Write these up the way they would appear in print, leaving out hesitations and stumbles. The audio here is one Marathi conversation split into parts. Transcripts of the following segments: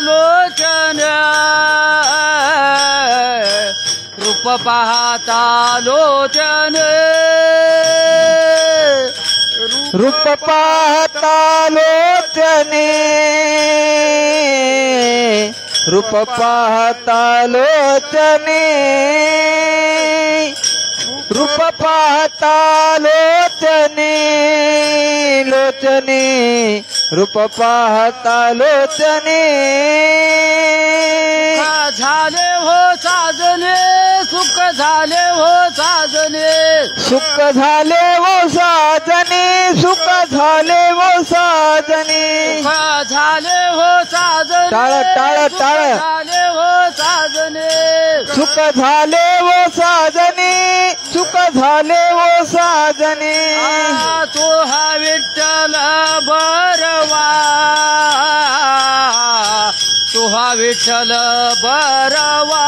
लोचन रूप पाहता लोचन रूप पाहता लोचने रूप पाहता लोचने रूप पाहता लोचने लोचने रूप पाहता लोचने झाले हो साजने सुख झाले हो साजने सुख झाले वो साजने सुख झाले वो साजने झाले हो साजने टाळ टाळ टाळ झाले हो साजने सुख झाले वो साजने सुख झाले वो साजने तो हा विठ्ठल बरवा तो हा विठ्ठल बरवा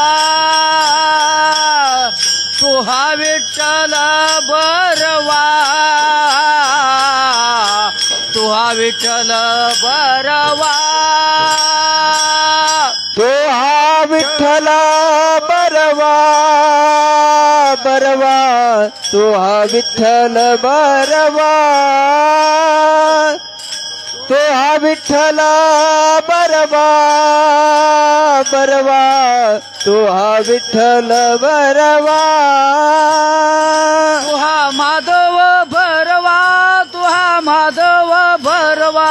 तो हा विठ्ठल बरवा तो हा विठ्ठल बरवा तो हा विठ्ठल बरवा बरवा तो हा विठ्ठल बरवा तो हा विठ्ठल बरवा बरवा तो हा विठ्ठल बरवा तो हा माधव भरवा तो हा माधव भरवा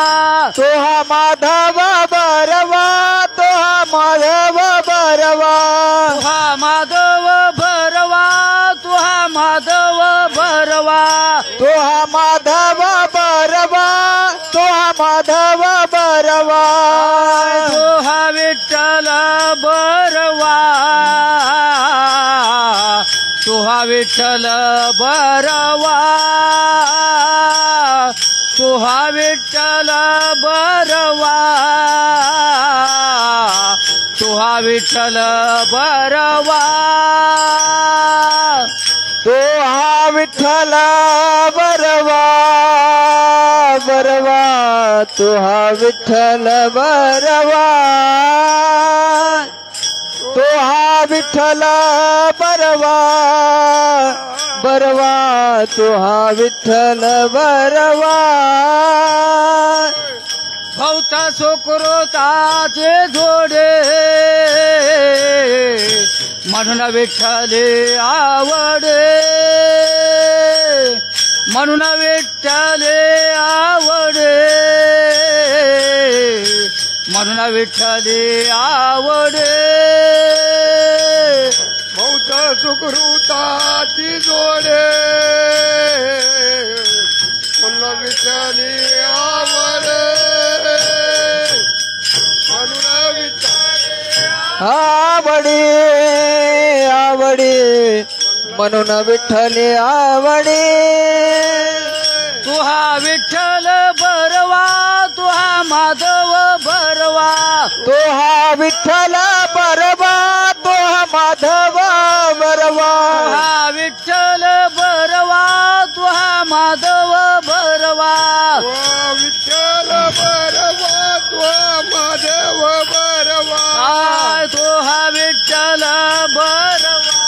तो हा माधव बरवा तो हा माधव बरवा तो हा माधव भरवा तो हा माधव भरवा तो हा माधव बरवा तो हा माधव बरवा तो हा विठ्ठल बरवा तो हा विठ्ठल बरवा तो हा विठ्ठल बरवा तो हा विठ्ठल बरवा तो हा विठ्ठल बरवा बरवा तो हा विठ्ठल बरवा तो हा विठ्ठल बरवा बरवा तो हा विठ्ठल बरवा भवता सुकृताचे जोडे म्हणून विठ्ठले आवडे म्हणून विठ्ठले आवडे म्हणून विठ्ठले आवडे भवता सुकृताची जोडे म्हणून विठ्ठले आवडे आवडे आवडे म्हणून विठ्ठले आवडे तू हा विठ्ठल बरवा तू हा माधव बरवा तो हा विठ्ठल बरवा तो हा माधव बरवा हा विठ्ठल बरवा तू हा माधव बरवा विठ्ठल बरवा तो माधव बरवा तो हा विठ्ठल बरवा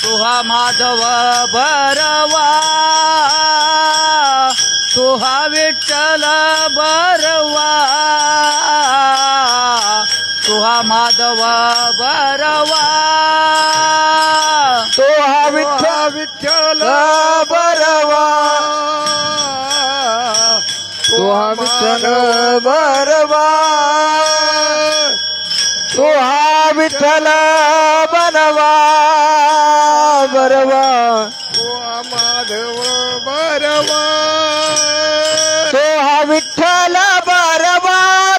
तो हा माधव बरवा तो हा विठ्ठल बरवा तो हा माधव बरवा तो हा विठ्ठल बरवा तो हा विठ्ठल बरवा तो हा विठ्ठल बरवा बरवा तो हा माधव बरवा तो हा विठ्ठल बरवा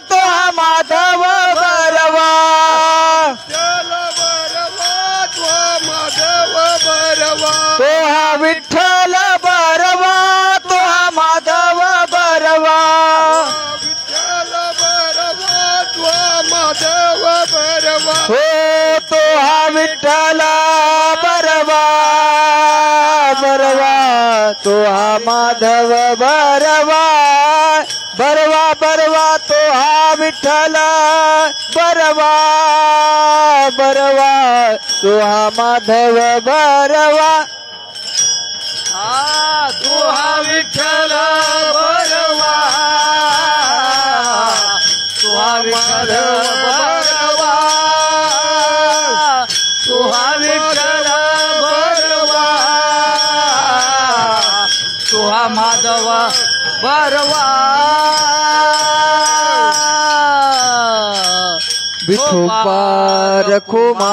तो हा माधव बरवा तो हा विठ्ठल बरवा तो हा माधव बरवा हो तो हा विठ्ठल बरवा बरवा तो हा माधव बरवा बरवा बरवा तो विठ्ठल बरवा बरवा तू हा माधव बरवा तू हा विठ्ठल बरवा तू हा विठ्ठल बरवा तू हा विठ्ठल बरवा तू हा माधव बरवा विठोबा रखुमाये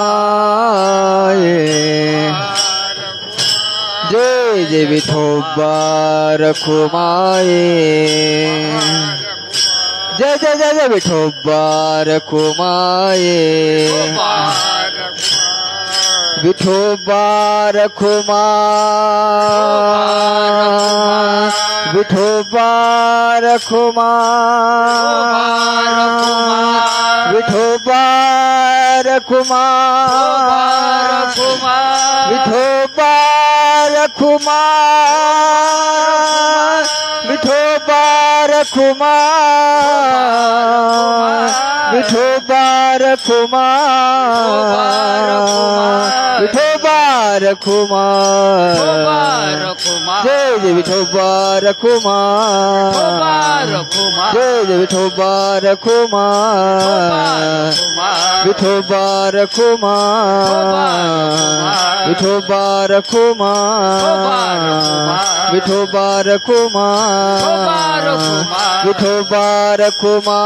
जय जय विठोबा रखुमाये जय जय जय जय विठोबा रखुमाये विठोबा रखुमा विठोबा रखुमा विठोबा रखुमा विठोबा रखुमा विठोबा रखुमा विठोबा रखुमा विठोबा रखुमा जय जय विठोबा रखुमा जय जय विठोबा रखुमा विठोबा रखुमा विठोबा रखुमा विठोबा रखुमा विठोबा रखुमा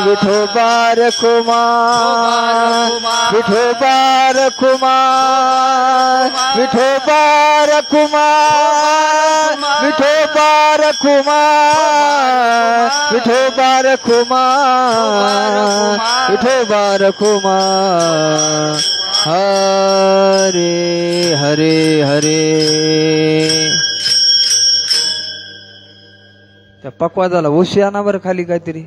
विठोबा रखुमा विठोबा रखुमा विठोबा रखुमा विठोबा रखुमा विठोबा रखुमा विठोबा रखुमा हरे हरे हरे त्या पकवाजाला उशी आणा बरं खाली काहीतरी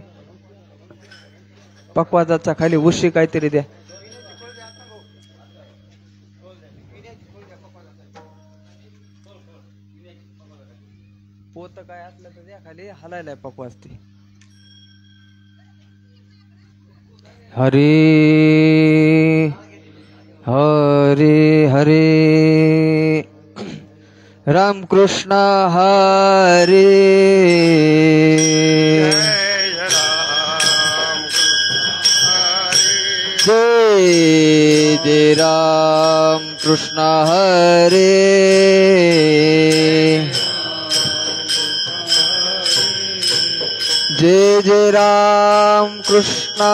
पकवाजाचा खाली उशी काहीतरी द्या पोत काय असलं तर द्या खाली हलायलाय पकवाज ते हरे हरे हरे राम कृष्ण हरे जय जय राम कृष्ण हरे जय जय राम कृष्ण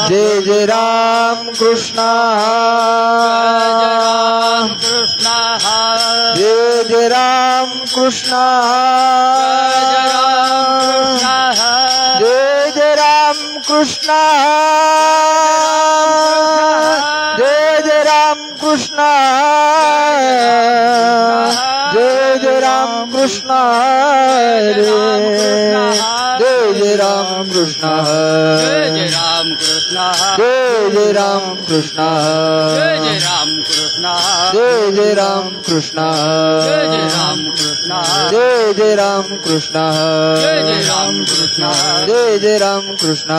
जय जय राम कृष्ण जय जय राम कृष्ण जय जय राम कृष्ण जय जय राम कृष्ण जय जय राम कृष्ण हरे जय जय राम कृष्ण जय जय राम कृष्ण जय जय राम कृष्ण जय जय राम कृष्ण जय जय राम कृष्ण जय जय राम कृष्ण जय जय राम कृष्ण जय जय राम कृष्ण जय जय राम कृष्ण जय जय राम कृष्ण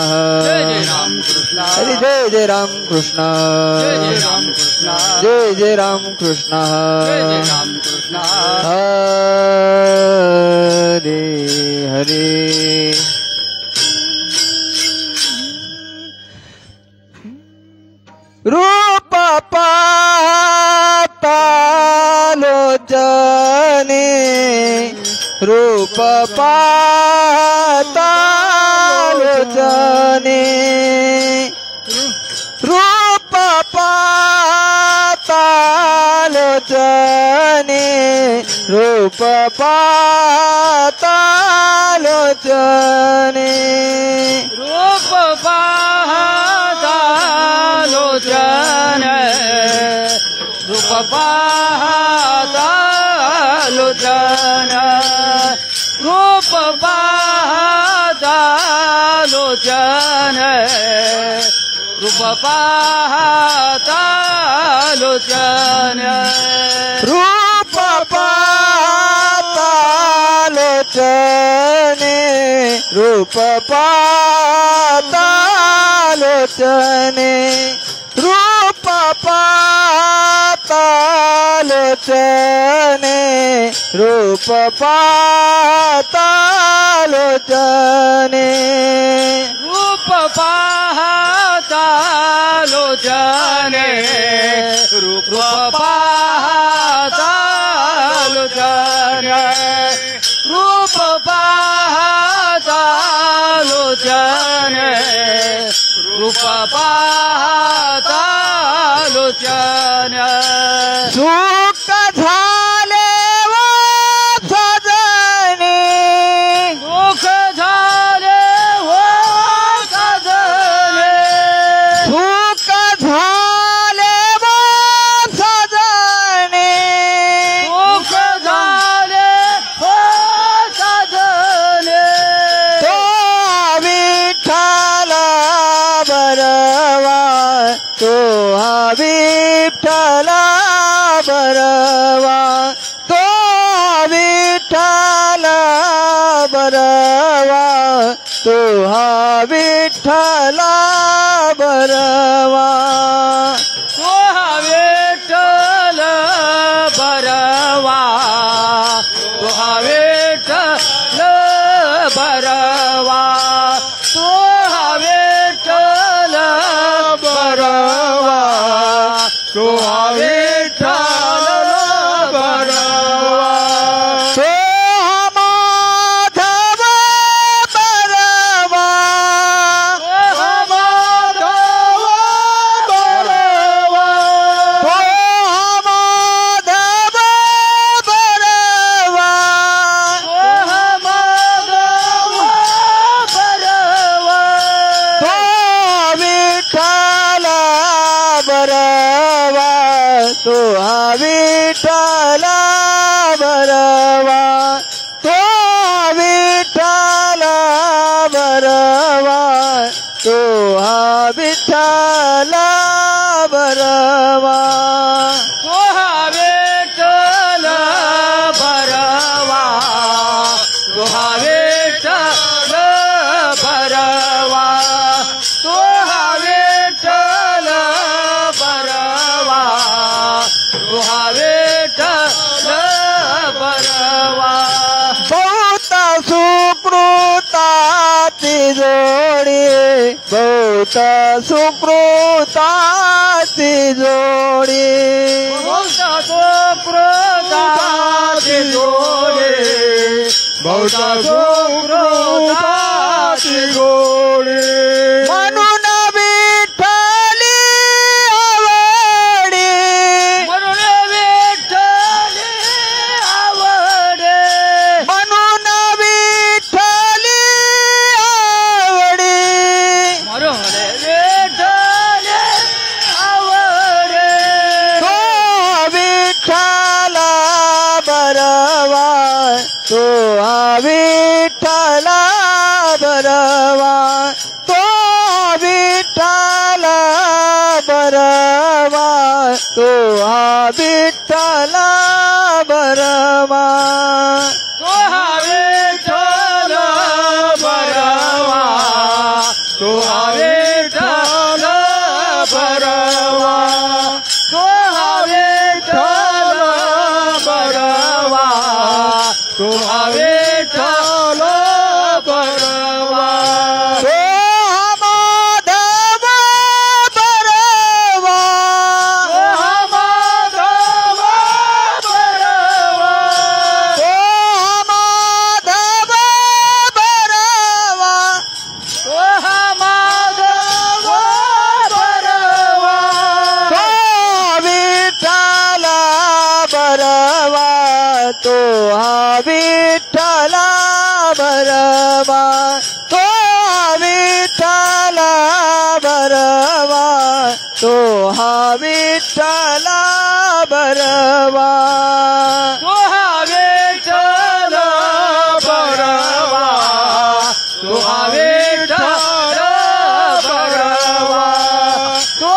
हरे जय जय राम कृष्ण जय जय राम कृष्ण जय जय राम कृष्ण जय जय राम कृष्ण हरे हरे रूप पातालोचने रूप पातालोचने रूप पातालोचने रूप पातालोचने रूप पातालोचन रूप पातालोचन रूप पातालोचन रूप पातालोचन रूप पातालोचने रूप पाहता लोचने रूप पाहता लोचने रूप पाहता लोचने रूप पाहता लोचने रूप पाहता लोचने रूप पाहता लोचने रूप पाहता लोचने सुख झाले व सजने दुःख झाले हो सजने सुख झाले व सजने दुःख झाले हो सजने तो विठ्ठल बरवा तो विठ्ठल बरवा तो विठ्ठल बरवा तो विठ्ठल बरवा तो विठ्ठल बरवा तो विठ्ठल बरवा तो विठ्ठल बरवा तो विठ्ठल बरवा तो माधव बरवा माधव बरवा तो माधव बरवा माधव बरवा तो विठ्ठल बरवा तो विठ्ठल बरवा तो विठ्ठल बरवा तो विठ्ठल बरवा तो विठ्ठल बरवा तो विठ्ठल बरवा तो विठ्ठल बरवा तो विठ्ठल बरवा बहुत सुकृताची जोडी बहुत सुकृताची जोडी बहुता सुकृताची जोडी बहुता सुकृताची जोडी म्हणून विठ्ठली आवडी म्हणून विठ्ठली आवडे म्हणून विठ्ठली आवडी म्हणून विठ्ठली आवडे तो विठ्ठल बरवा तो विठ्ठल बरवा तो विठ्ठल बरवा तो विठ्ठल बरवा तो विठ्ठल बरवा तो विठ्ठल बरवा तो विठ्ठल बरवा तो विठ्ठल बरवा तो माधव बरवा माधव बरवा तो माधव बरवा तो माधव बरवा तो विठ्ठल बरवा तो विठ्ठल बरवा तो विठ्ठल बरवा तो विठ्ठल बरवा तो विठ्ठल बरवा तो विठ्ठल बरवा तो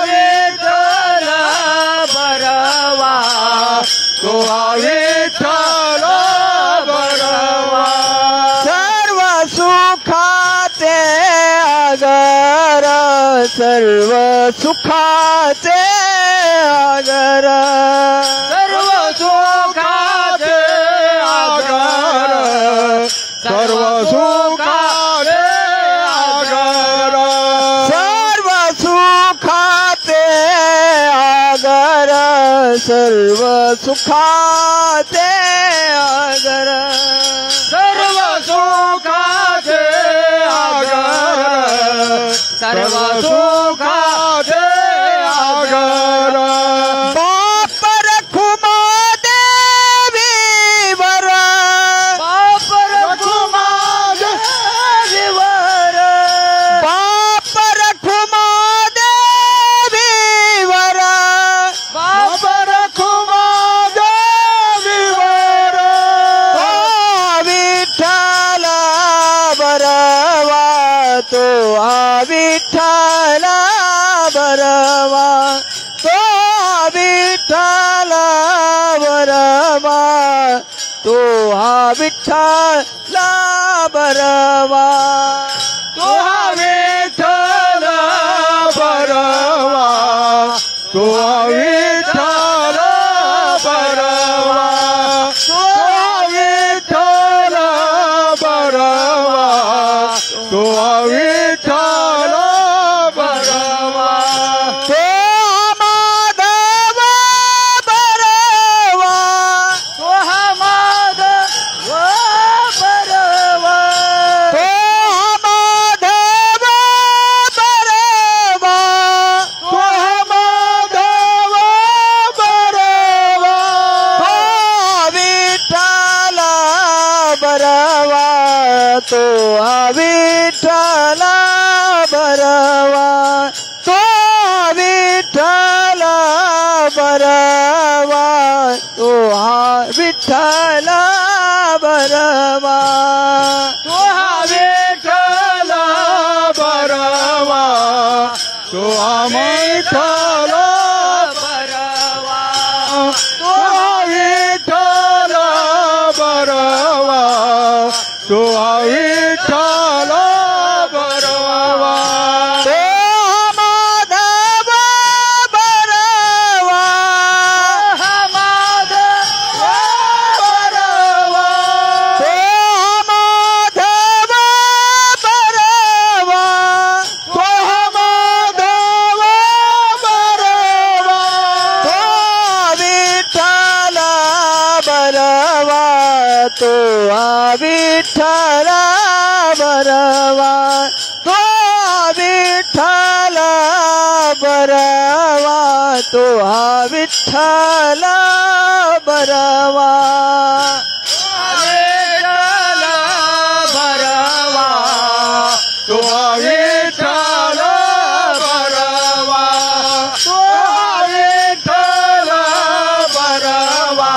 विठ्ठल बरवा तो विठ्ठल बरवा सर्व सुखाचे आगर सर्व सुखाचे आगर सर्व सुखाचे आगर सर्व सुखाचे आगर सर्व सुखाचे आगर सर्व सुखाचे आगर सर्व सुखाचे आगर बाप रखुमा देवीवर बाप रखुमा देवीवर बाप रखुमा देवीवर बाप रखुमा देवीवर तो विठ्ठल बरवा तो विठ्ठल बरवा तो विठ्ठल बरवा तो विठ्ठल बरवा तो विठ्ठल बरवा तो विठ्ठल बरवा तो विठ्ठल बरवा तो माधव बरवा तो माधव बरवा तो माधव बरवा तो माधव बरवा तो विठ्ठल बरवा तो विठ्ठल बरवा तो विठ्ठल बरवा तो विठ्ठल बरवा तो विठ्ठल बरवा तो विठ्ठल बरवा तो विठ्ठल बरवा तो माधव बरवा माधव बरवा तो माधव बरवा तो माधव बरवा तो विठ्ठल बरवा तो विठ्ठल बरवा तो विठ्ठल बरवा तो विठ्ठल बरवा विठ्ठल बरवा तो विठ्ठल बरवा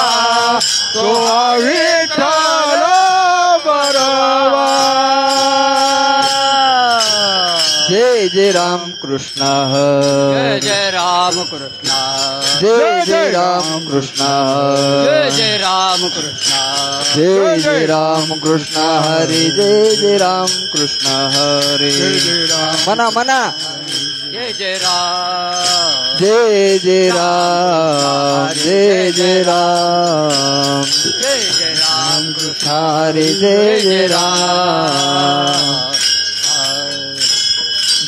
तो विठ्ठल बरवा तो विठ्ठल बरवा जय जय राम कृष्ण जय जय राम कृष्ण जय जय राम कृष्ण जय जय राम कृष्ण जय जय राम कृष्ण हरे जय जय राम कृष्ण हरे मना मना जय जय राम जय जय राम जय जय राम जय जय राम कृष्ण हरे जय जय राम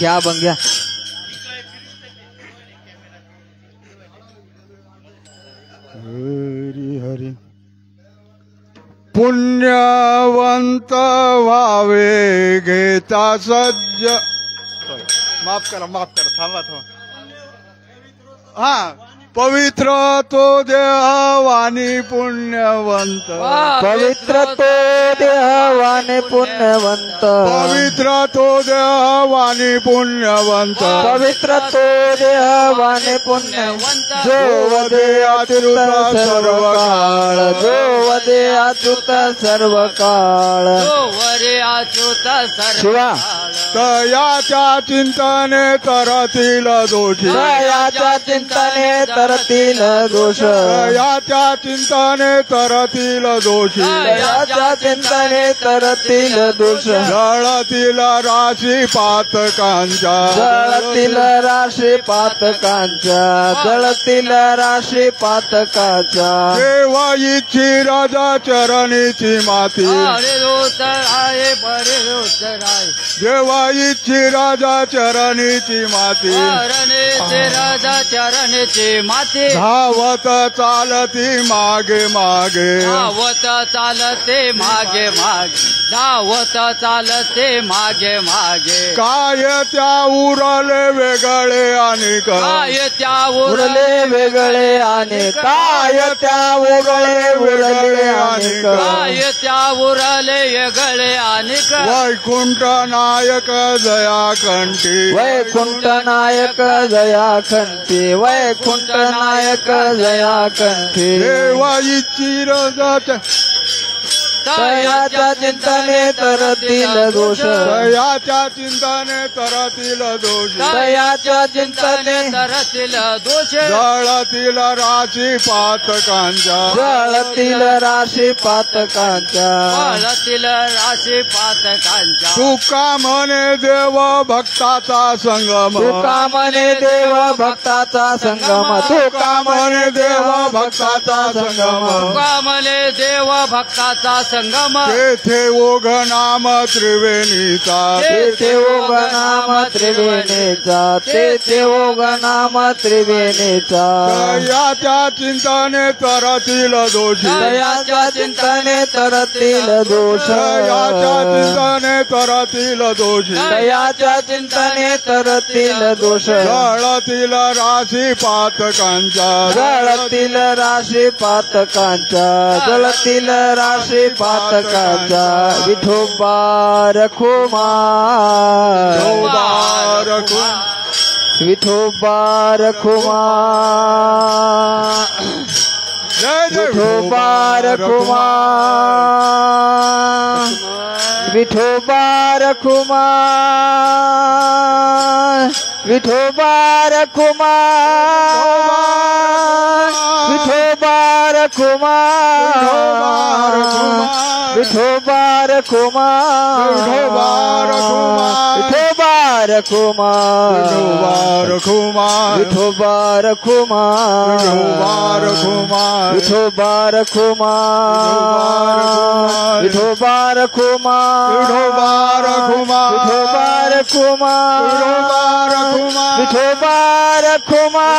घ्या बंग घ्या हरी हरी पुण्यवंत व्हावे घेता सज्ज माफ करा थांबा हा पवित्र तो देहवानी पुण्यवंत पवित्र तो देहवान पुण्यवंत पवित्र तो देहवानी पुण्यवंत पवित्र तो देहवान पुण्यवंत जो वदे अच्युत सर्व काळ जो वदे अच्युत सर्व काळ तो वरे अच्युत सर्व शिवा तयाच्या चिंतने तरतील दोषी दयाच्या चिंतने तरतील दोष दयाच्या चिंतने तरतील दोषी दयाच्या चिंतने तरतील दोष जळतील राशी पातकांच्या जळतील राशी पातकांच्या जळतील राशी पातकाच्या देवा इच्छी राजा चरणीची माती हरे रोतराय बरे रोतराय देवा इच्छी राजा चरणीची माती चरणेचे राजा चरणेचे माते धावत चालती मागे मागे धावत चालते मागे मागे धावत चालते मागे मागे काय त्या उरले वेगळे आणि काय त्या उरले वेगळे आणि काय त्या उरले आणि काय त्या उरले वेगळे अनेक वैकुंठ नायक दया कंठी वैकुंठ नायक जया कंठी वैकुंठ नायक जया कंठी देवा इच्छी राजा दयाच्या चिंतने तरतील दोष दयाच्या चिंतने तरतील दोष दयाच्या चिंतने तरतील दोष जळतील राशी पातकांच्या जळतील राशी पातकांच्या फळतील राशी पातकांच्या तुका म्हणे देव भक्ताचा संगम तुका म्हणे देव भक्ताचा संगम तुका म्हणे देव भक्ताचा संगम तुकामले देव भक्ताचा संगम तेथे ओघ नाम त्रिवेणीचा तेथे ओघ नाम त्रिवेणीचा तेथे ओघ नाम त्रिवेणीचा दयाच्या चिंतने तरतील दोषी दयाच्या चिंतने तरतील दोष दयाच्या चिंतने तरतील दोषी दयाच्या चिंतने तरतील दोष जळतील राशी पातकांच्या जळतील राशी पातकांच्या जळतील राशी पातकांच्या विठोबा रखुमार विठोबा रखुमार जय जय विठोबा रखुमार विठोबा रखुमार विठोबा रखुमार विठोबा रखुमार विठोबा रखुमार विठोबा रखुमार विठोबा रखुमार विठोबा रखुमार विठोबा रखुमार विठोबा रखुमार विठोबा रखुमार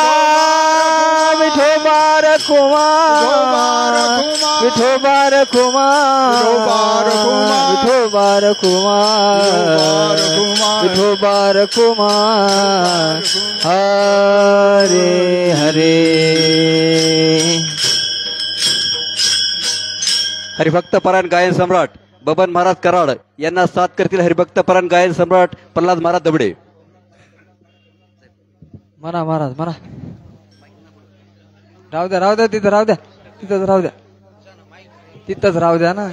विठोबा रखुमार विठोबा रखुमार विठोबा रखुमार विठोबा रखुमार हरे हरे हरिभक्त परायण गायन सम्राट बबन महाराज कराड यांना साथ करतील हरिभक्त परायण गायन सम्राट प्रल्हाद महाराज दबडे. म्हणा महाराज म्हणा राहू द्या तिथं राहू द्या तिथंच राहू द्या तिथंच राहू द्या ना.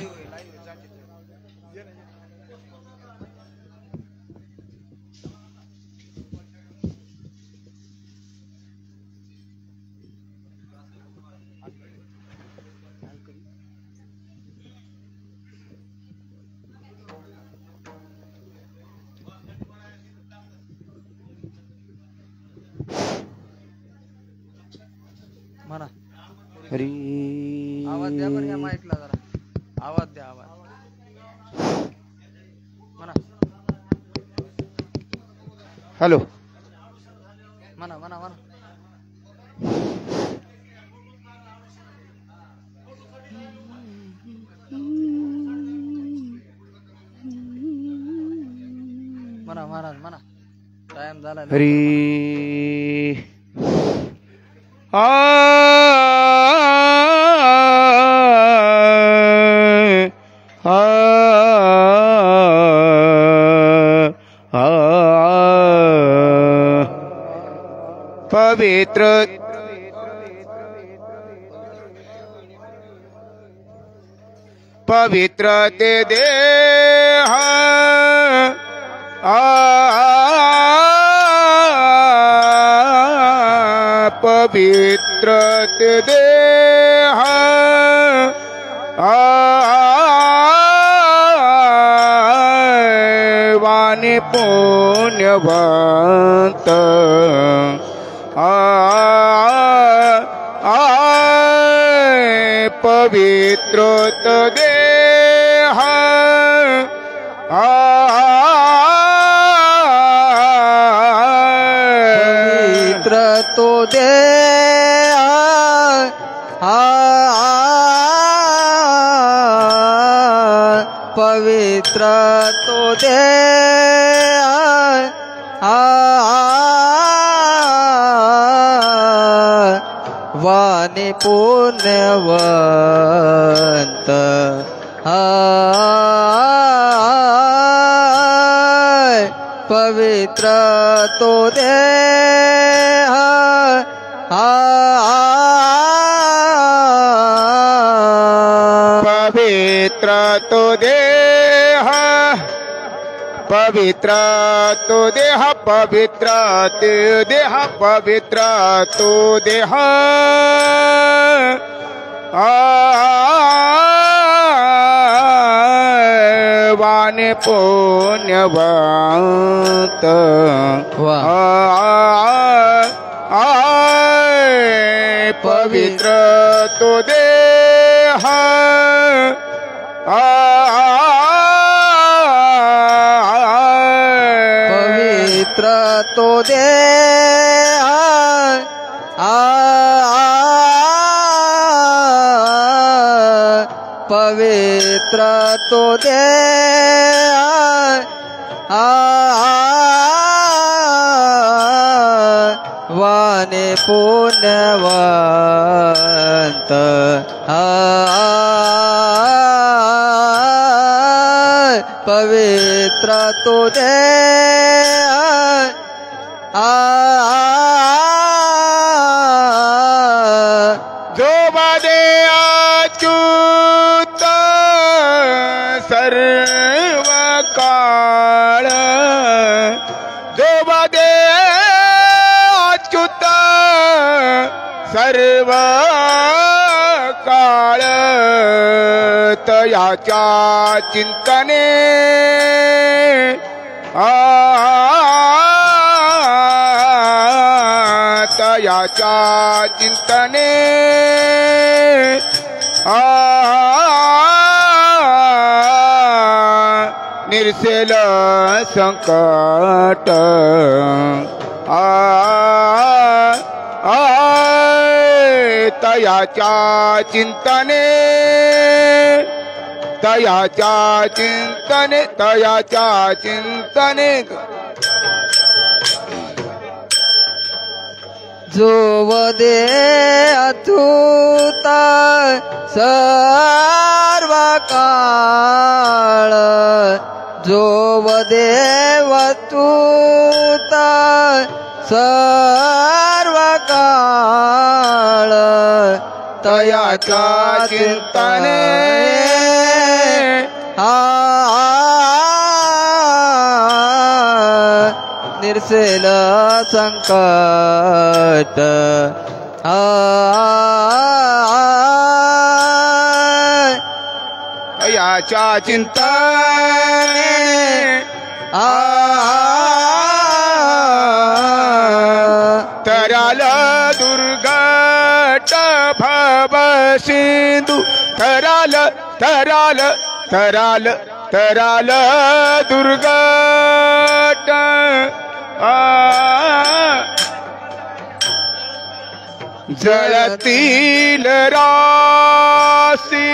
म्हणा हरी आवाज द्या बरं या माईकला जरा आवाज द्या आवाज म्हणा हॅलो म्हणा म्हणा म्हणा म्हणा महाराज म्हणा टाइम झाला. हरी पवित्र पवित्र ते देह पवित्र ते देह वाणी पुण्यवंत पवित्र ते देह पवित्र तो देह पवित्र तो देह वाणी पुण्यवंत पवित्र तो देह पवित्र तो देह पवित्र तो देह पवित्र ते देह पवित्र तो देह वाणी पुण्यवंत पवित्र तो देह पवित्र तो देह पवित्र तो देह वाणी पुण्यवंत पवित्र तो देह जो बदे अच्युत सर्व काळ जो बदे अच्युत सर्व काळ तयाच्या चिंतने तयाच्या चिंतने निर्सेल संकट तयाच्या चिंतने तयाच्या चिंतने तयाच्या चिंतने जो वदे अच्युत सर्व काळ जो वदे अच्युत सर्व काळ तयाच्या चिंतने निर्सेल संकट याच्या चिंतने तराल दुर्घट भव सिंधू तराल तराल तराल तराल दुर्घट जळतील राशी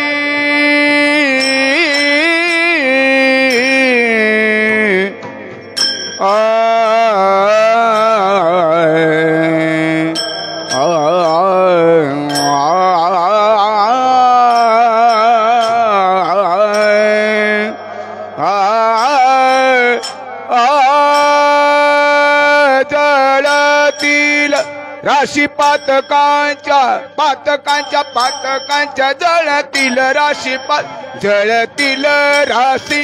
जळतील राशी पातकांच्या पातकांच्या पातकांच्या जळतील राशी जळतील राशी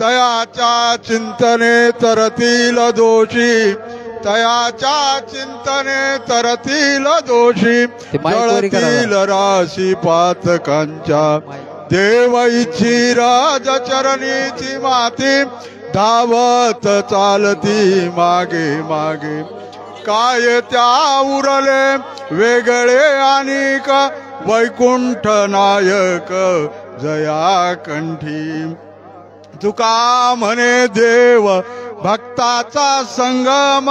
तयाच्या चिंतने तरतील दोषी तयाच्या चिंतने तरतील दोषी जळतील राशी पातकांच्या देव इच्छी राज चरणीची माती धावत चालती मागे मागे काय त्या उरले वेगळे अनेक वैकुंठ नायक जया कंठी तुका म्हणे देव भक्ताचा संगम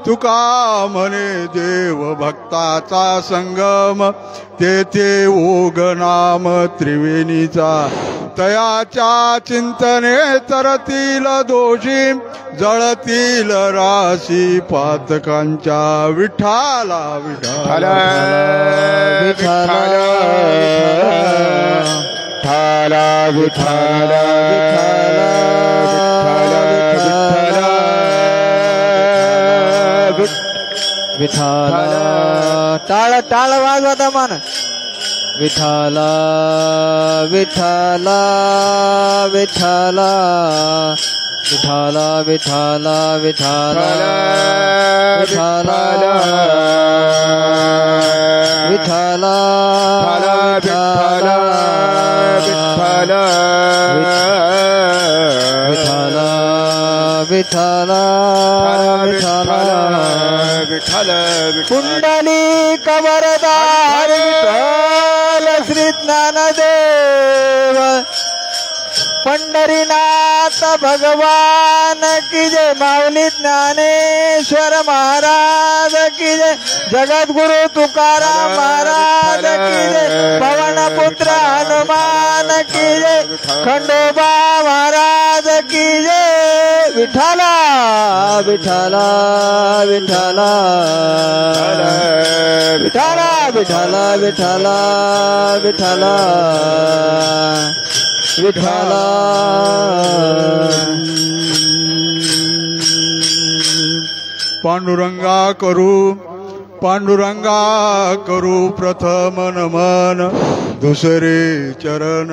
तुका म्हणे देव भक्ताचा संगम तेथे ओघ नाम त्रिवेणीचा तयाच्या चिंतने तरतील दोषी जळतील राशी पातकांच्या विठाला विठाला विठाला विठाला विठाला टाळ टाळ वाजवता मान विठाला विठाला विठाला विठाला विठाला विठाला विठाला विठाला विठाला विठाला विठाला कुंडली कवरदार विठ्ठल श्री ज्ञानदेव पंढरीनाथ भगवान की जय माऊली ज्ञानेश्वर महाराज की जय जगद्गुरु तुकाराम महाराज की जय पवनपुत्र हनुमान की जय खंडोबा महाराज की जय विठाला विठाला विठाला विठाला विठाला विठाला विठाला विठाला पांडुरंगा करू प्रथम नमन दुसरे चरण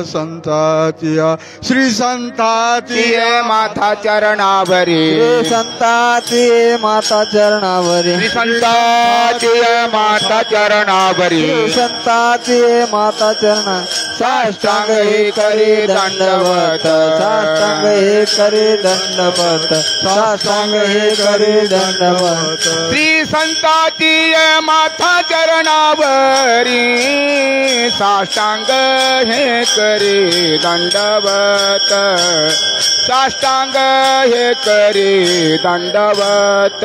संतातिया श्री संताती माता चरणावरी श्री संताती माता चरणावरी श्री संताती माता चरणावरी श्री संताती माता चरणा साष्टांग हे करी दंडवत साष्टांग हे करी दंडवत साष्टांग हे करी दंडवत श्री संताती माता चरणावरी साष्टांग हे करी दंडवत साष्टांग हे करी दंडवत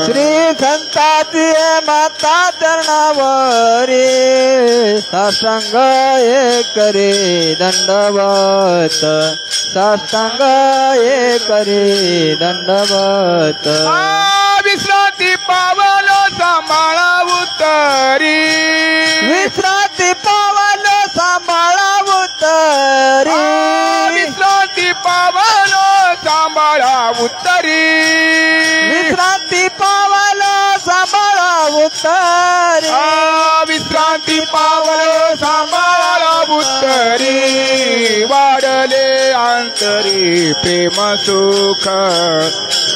श्री संताती माता चरणावरी साष्टांग हे करी दंडवत साष्टांग हे करी दंडवत विश्रांती पावलो सांभाळा उतरी विश्रांती पावलो सांभाळा उतरी विश्रांती पावलो सांभाळा उतरी विश्रांती पावलो सांभाळा उतरी विश्रांती पावलो सांभाळा उतरी वाढले अंतरी प्रेम सुख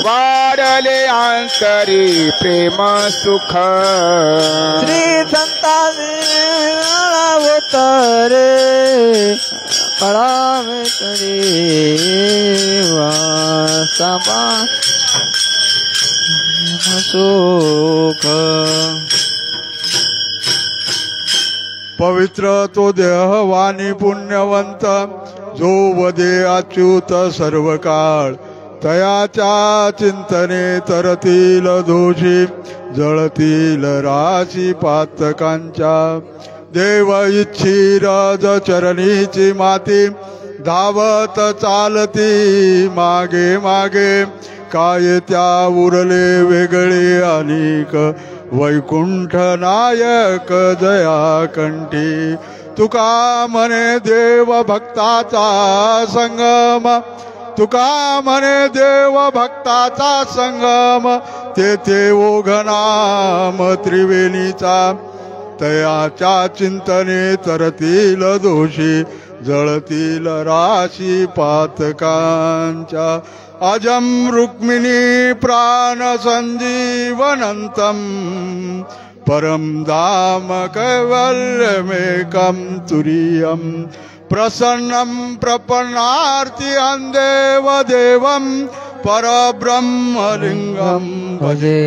वाढले अंतरी प्रेम सुख श्री संतांनी उतरे कळावे तरी वासबा सुख पवित्र तो देहवानी पुण्यवंत जो वदे अच्युत सर्व काळ तयाच्या चिंतने तरतील दोषी जळतील राशी पातकांच्या देव इच्छी राज चरणीची माती धावत चालती मागे मागे काय त्या उरले वेगळे अनेक वैकुंठ नायक जया कंठी तुका म्हणे देव भक्ताचा संगम तुका म्हणे देव भक्ताचा संगम तेथे ओघनाम त्रिवेणीचा तयाच्या चिंतने तरतील दोषी जळतील राशी पातकांच्या अजम रुक्मिणी प्राण संजीवनंतम परम धाम कैवल्यमेकं तुरीयं प्रसन्नं प्रपन्नार्ति देव देवं परब्रह्मलिंगं भजे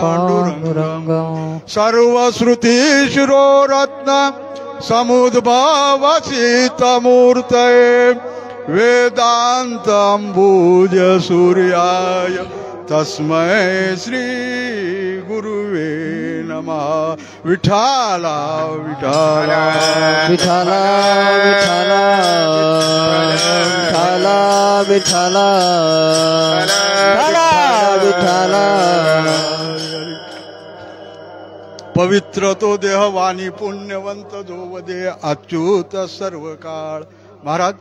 पांडुरंगं पांडुरंगं सर्वश्रुति शिरोरत्न समुद्भवसितमूर्तये वेदांतांबुज सूर्याय तस्मै श्री गुरुवे नमः विठाला विठाला विठाला विठाला विठाला विठाला विठाला पवित्र तो देह वाणी पुण्यवंत जो वदे अच्युत सर्व काळ. महाराज,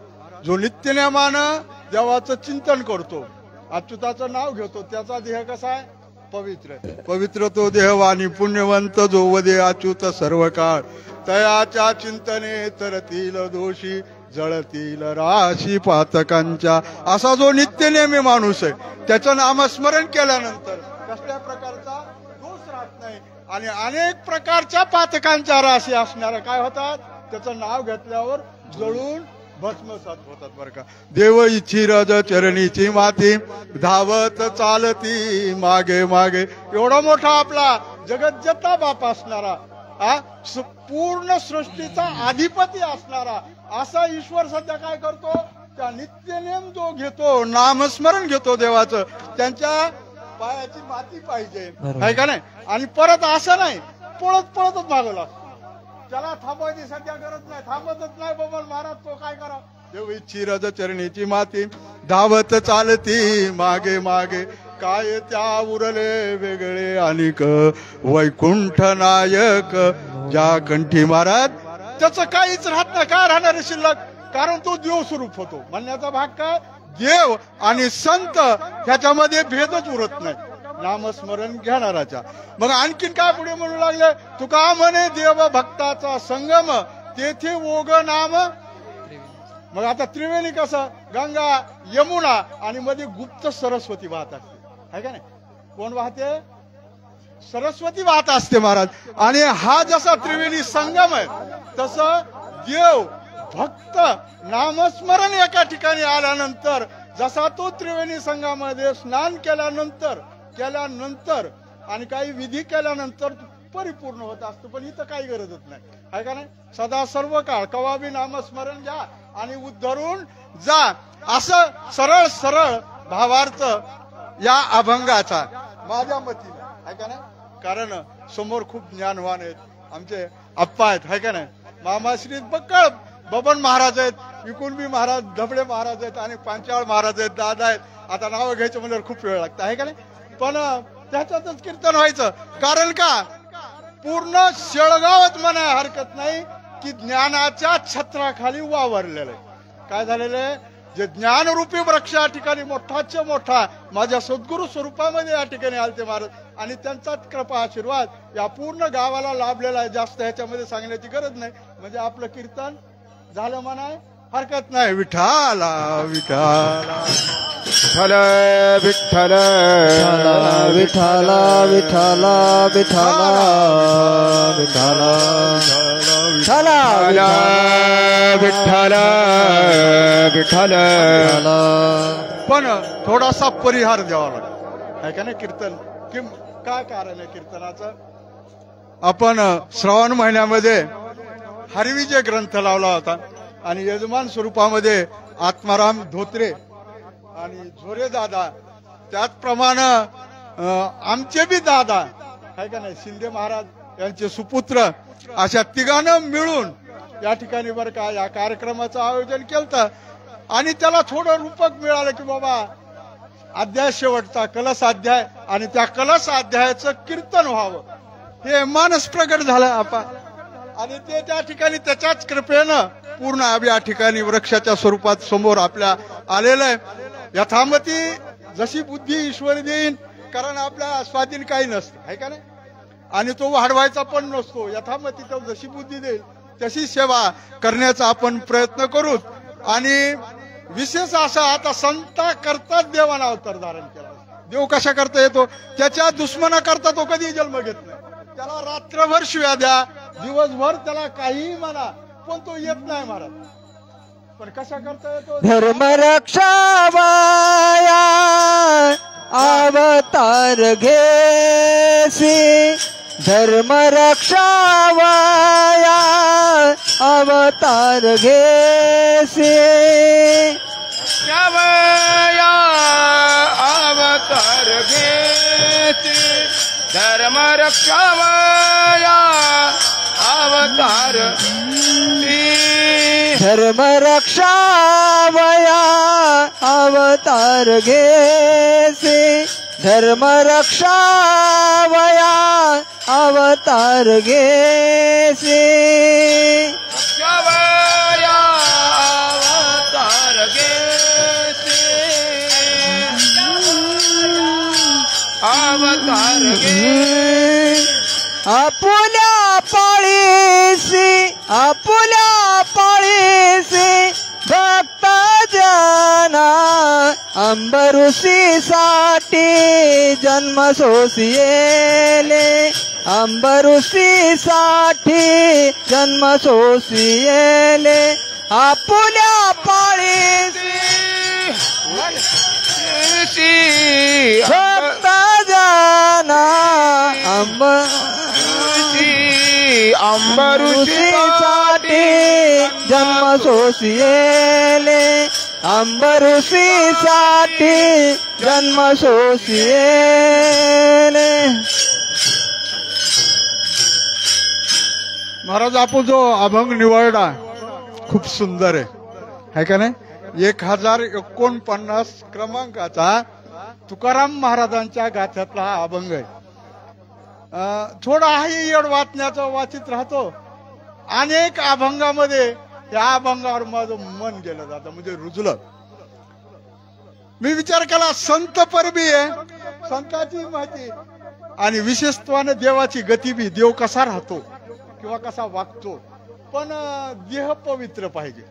जो नित्यनेमानं देवाचं चिंतन करतो, अच्युताचं नाव घेतो, त्याचा देह कसा आहे? पवित्र. पवित्र तो देह वाणी पुण्यवंत जो वदे अच्युत सर्व काळ. तयाच्या चिंतने तरतील दोषी जळतील राशी पातकांच्या. असा जो नित्यनेमी माणूस आहे, त्याचं नामस्मरण केल्यानंतर कसल्या प्रकारचा दोष राहत नाही आणि अनेक प्रकारच्या पातकांच्या राशी असणाऱ्या काय होतात? त्याचं नाव घेतल्यावर जळून भस्मसात होतात बरं का. देव इच्छी रज चरणीची माती धावत चालती मागे मागे. एवढा मोठा आपला जगज्जता बाप असणारा, पूर्ण सृष्टीचा अधिपती असणारा असा ईश्वर सध्या काय करतो? त्या नित्यनेम जो घेतो, नामस्मरण घेतो देवाचं, त्यांच्या पायाची माती पाहिजे आहे का नाही. आणि परत असं नाही, पळत पळतच मागवला. त्याला थांबवायची सध्या गरज नाही, थांबतच नाही बाबा महाराज. तो काय करा? देव इच्छी रज चरणीची माती धावत चालती मागे मागे. काय त्या उरले वेगळे अनिक वैकुंठ नायक ज्या कंठी. महाराज, त्याचं काहीच राहत नाही. काय राहणार शिल्लक? कारण तो देव स्वरूप होतो. म्हणण्याचा भाग काय? देव आणि संत ह्याच्यामध्ये भेदच उरत नाही नामस्मरण घेणाराच्या. मग आणखीन काय पुढे म्हणू लागले? तुका म्हणे देव भक्ताचा संगम तेथे ओग नाम. मग आता त्रिवेणी कसं? गंगा, यमुना आणि मध्ये गुप्त सरस्वती वाहत असते आहे का नाही. कोण वाहते? सरस्वती वाहत असते महाराज. आणि हा जसा त्रिवेणी संगम आहे, तसं देव भक्त नामस्मरण एका ठिकाणी आल्यानंतर जसा तो त्रिवेणी संगमामध्ये स्नान केल्यानंतर आणि काही विधी केल्यानंतर परिपूर्ण होत असतो. पण इथं काही गरजच नाही आहे का नाही. सदा सर्व काळ कवाबी नामस्मरण घ्या आणि उद्धरून जा, असं सरळ सरळ भावार्थ या अभंगाचा माझ्या मतीने आहे का नाही. कारण समोर खूप ज्ञानवान आहेत, आमचे आप्पा आहेत आहे का नाही. मामाश्री बक्कळ बबन महाराज आहेत, विकुलबी महाराज, धबडे महाराज आहेत आणि पांचाळ महाराज आहेत, दादा आहेत. आता नावं घ्यायचं म्हणल्यावर खूप वेळ लागतं आहे का नाही. पण त्याच्यातच कीर्तन व्हायचं. कारण का? पूर्ण शेळगावच म्हणा हरकत नाही की ज्ञानाच्या छत्राखाली वावरलेलं आहे. काय झालेलं आहे? जे ज्ञानरूपी वृक्ष या ठिकाणी मोठाच्या मोठा माझ्या सद्गुरु स्वरूपामध्ये या ठिकाणी आलते महाराज, आणि त्यांचा कृपा आशीर्वाद या पूर्ण गावाला लाभलेला आहे. जास्त ह्याच्यामध्ये सांगण्याची गरज नाही. म्हणजे आपलं कीर्तन झालं म्हणाय हरकत नाही. विठाला विठाला विठ्ठल विठाला विठाला विठाला विठाला विठ्ठल विठ्ठल. पण थोडासा परिहार द्यावा लागतो आहे का नाही. कीर्तन काय कारण आहे कीर्तनाचं? आपण श्रावण महिन्यामध्ये हरविजय ग्रंथ लावला होता आणि यजमान स्वरूपामध्ये आत्माराम धोत्रे आणि झोरे दादा, त्याचप्रमाणे आमचे बी दादा आहे का नाही, शिंदे महाराज यांचे सुपुत्र, अशा तिघांना मिळून या ठिकाणी बरं का या कार्यक्रमाचं आयोजन केलं. आणि त्याला थोडं रूपक मिळालं की बाबा अध्याय शेवटचा कलश अध्याय आणि त्या कलश अध्यायाचं कीर्तन व्हावं, हे मानस प्रगट झालं आपा. आणि ते त्या ठिकाणी त्याच्याच कृपेनं पूर्ण या ठिकाणी वृक्षाच्या स्वरूपात समोर आपल्या आलेलं आहे. यथामती जशी बुद्धी ईश्वर देईन, कारण आपल्या स्वाधीन काही नसतं आहे का नाही. आणि तो वाढवायचा पण नसतो. यथामती तो जशी बुद्धी देईल तशी सेवा करण्याचा आपण प्रयत्न करू. आणि विशेष असा आता संता करताच देवानं अवतार धारण केला. देव कशा करता येतो? त्याच्या दुश्मना करता तो कधी जन्म घेत नाही. त्याला रात्रभर शिव्या द्या, दिवसभर त्याला काहीही म्हणा, पण तो येत नाही महाराज. पण कशा करता येतो? धर्म रक्षावया अवतार घेसी, धर्म रक्षावया अवतार घेसी, रक्षावया अवतार घेसी, धर्म रक्षावया अवतार धर्म रक्षावया अवतार घेसी, धर्म रक्षावया अवतार घेसी, रक्षावया अवतार घेसी, अवतार घेसी. आपुल्या पाळीसी, आपुल्या पाळीसी भक्त जना, अंबरुसी साठी जन्म सोसियेले, अंबरुसी साठी जन्म सोसियेले, आपुल्या पाळीसी भक्त जना, अंबरुषीसाठी जन्म सोसियेले, अंबरुषीसाठी जन्म सोसियेले. महाराज आपण जो अभंग निवडला खूप सुंदर आहे का नाही? 1049 क्रमांकाचा तुकाराम महाराजांच्या गाथ्यातला हा अभंग आहे. थोडा हाही येड वाचण्याचा वाचित राहतो. अनेक अभंगामध्ये त्या अभंगावर माझं मन गेलं जातं, म्हणजे रुजलं. मी विचार केला संत परबी आहे, संताची माहिती आणि विशेषत्वाने देवाची गती बी, देव कसा राहतो किंवा कसा वागतो, पण देह पवित्र पाहिजे.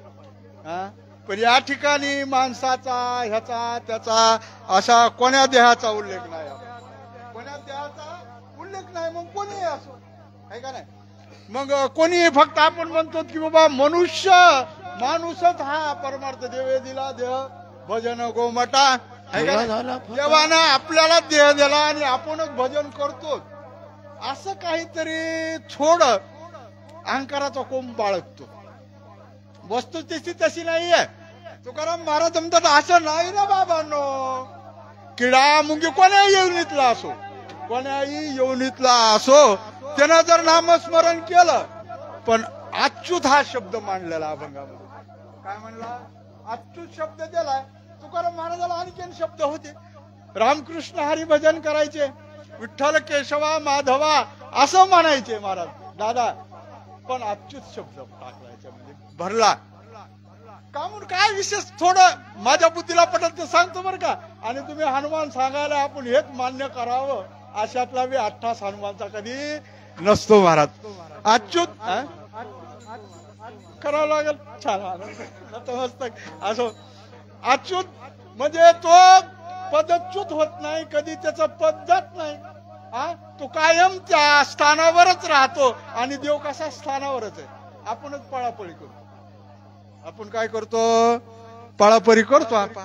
पण या ठिकाणी माणसाचा ह्याचा त्याचा असा कोण्या देहाचा उल्लेख नाही, कोण्या देहाचा उल्लेख नाही. मग कोणी असो आहे का नाही? मग कोणी फक्त आपण म्हणतो की बाबा मनुष्य माणूसच हा परमार्थ देवे दिला देह भजन गोमटा आहे का? देवानं आपल्याला देह दिला आणि आपणच भजन करतो, असं काहीतरी थोड अहंकाराचा कोंब बाळगतो. वस्तुस्थिती तशी नाहीये. तुकाराम महाराज म्हणतात असं नाही ना बाबांनो. किडा मुंगी कोण्याही येऊनीतला असो, कोण्याही येऊनीतला असो, त्यानं जर नामस्मरण केलं, पण अच्युत हा शब्द मांडलेला अभंगामध्ये. काय म्हणला? अच्युत शब्द दिलाय. तुकाराम महाराजाला आणखीन शब्द होते. रामकृष्ण हरी भजन करायचे, विठ्ठल केशवा माधवा असं म्हणायचे महाराज दादा, पण अच्युत शब्द टाकला याच्यामध्ये, भरला. का म्हणून काय विशेष थोडं माझ्या बुद्धीला पटत ते सांगतो बरं का. आणि तुम्ही हनुमान सांगायला आपण हेच मान्य करावं, अशातला बी 28 हनुमानचा कधी नसतो महाराज. अच्युत करावं लागेल. छान नतमस्तक असो. अच्युत म्हणजे तो पदच्युत होत नाही, कधी त्याचं पद जात नाही. तो कायम त्या स्थानावरच राहतो. आणि देव कसा स्थानावरच आहे. आपणच पळापळी करतो. आपण काय करतो? पळापळी करतो आपण.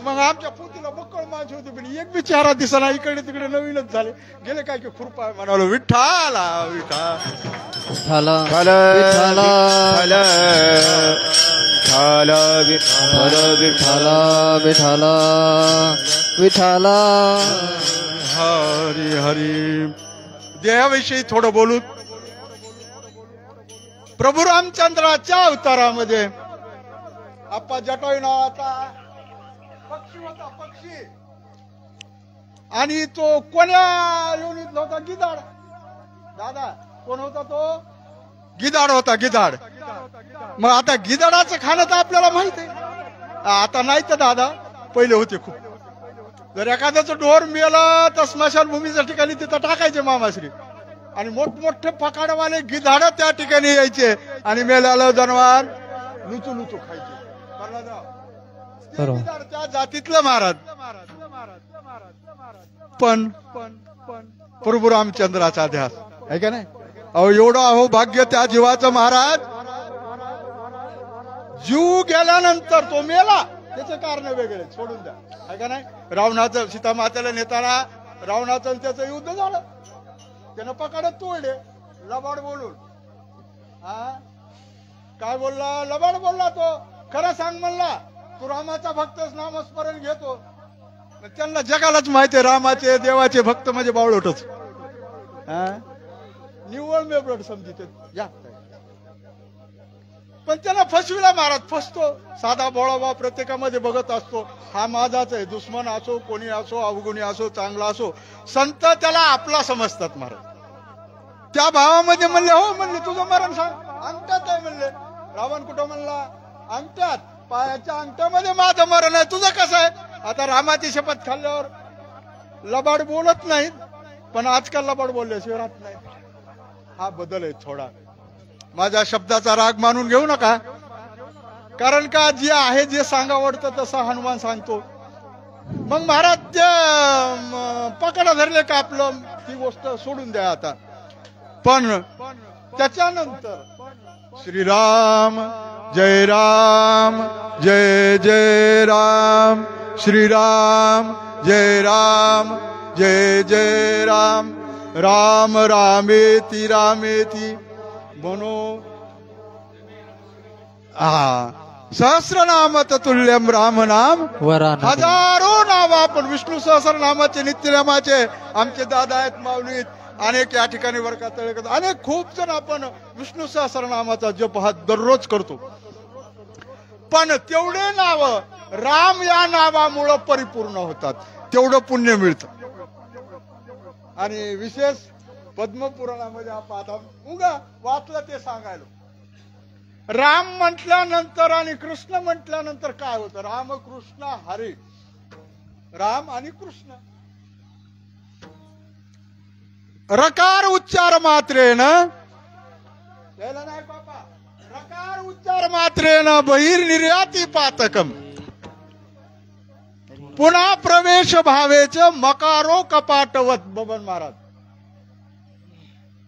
मग आमच्या पोतीला बक्कळ माझी होती, पण एक बी चेहरा दिसला. इकडे तिकडे नवीनच झाले. गेले काय की खुरपा म्हणालो विठ्ठला विठ्ठल विठ्ठल विठ्ठल विठ्ठल विठ्ठल. हरी हरी. देहाविषयी थोडं बोलू. प्रभू रामचंद्राच्या अवतारामध्ये आप्पा जटायू नावाचा पक्षी होता, पक्षी. आणि तो कोण्या योनीतला होता? गिधाड. दादा कोण होता तो? गिधाड होता, गिधाड. मग आता गिधाडाचं खाणं तर आपल्याला माहित आहे. आता नाही तर दादा पहिले होते खूप. जर एखाद्याचं ढोर मेलं तर स्मशानभूमीच्या ठिकाणी तिथं टाकायचे मामाश्री. आणि मोठमोठे पकाडवाले गिधाड त्या ठिकाणी यायचे आणि मेल्याला जनावर लुचू लुचू खायचे. गिधाड त्या जातीतलं महाराज. पण प्रभू रामचंद्राचा ध्यास आहे का नाही. अहो एवढं अहो भाग्य त्या जीवाचं महाराज. जीव गेल्यानंतर तो मेला त्याचे कारण वेगळे सोडून द्या आहे का नाही. रावणाचं सीतामातेला नेताना रावणाचं त्याचं युद्ध झालं. त्यानं पकडत तोडले लबाड बोलून. हा काय बोलला. लबाड बोलला तो. खरं सांग म्हणला तू रामाचा भक्तच नामस्मरण घेतो. त्यांना जगालाच माहितीये रामाचे देवाचे भक्त म्हणजे बावळोटच. निव्वळ मेबळट समजित या. पण त्यांना फसविला महाराज. फसतो साधा बोळावा प्रत्येकामध्ये बघत असतो. हा माझाच आहे. दुश्मन असो कोणी असो अवगुणी असो चांगला असो संत त्याला आपला समजतात महाराज. त्या भावामध्ये म्हणले हो म्हणले तुझं मरण सांग. अंगठ्यात आहे म्हणले. रावण कुठं म्हणला अंगठ्यात. पायाच्या अंगठ्यामध्ये माझं मरण आहे. तुझं कसं आहे. आता रामाची शपथ खाल्ल्यावर लबाड बोलत नाहीत पण आजकाल लबाड बोलल्याशिवाय राहत नाही. हा बदल आहे थोडा. माझ्या शब्दाचा राग मानून घेऊ नका. कारण का जे आहे जे सांगावडतं तसं हनुमान सांगतो. मग महाराज ते पकडा धरले का आपलं ती गोष्ट सोडून द्या आता. पण त्याच्यानंतर श्रीराम जय राम जय जय राम श्रीराम जय राम जय जय राम राम रामेति रामेति मनो सहस्रनाम तुल्यम राम नाम वरानने. हजारो नाव आपण विष्णू सहस्रनामाचे नित्यनामाचे आमचे दादा आहेत माऊलीत. अनेक या ठिकाणी वर्गात तळेकर अनेक खूप जण आपण विष्णू सहस्रनामाचा जप हा दररोज करतो. पण तेवढे नाव राम या नावामुळं परिपूर्ण होतात. तेवढं पुण्य मिळतं. आणि विशेष पद्मपुराणामध्ये आपण आता उगा वाचलं ते सांगायला. राम म्हटल्यानंतर आणि कृष्ण म्हटल्यानंतर काय होतं. राम कृष्ण हरी. राम आणि कृष्ण रकार उच्चार मात्रेन नाही बाबा. रकार उच्चार मात्रेन बहिर्निर्याती पातकम पुन्हा प्रवेश भावेच मकारो कपाटवत. बबन महाराज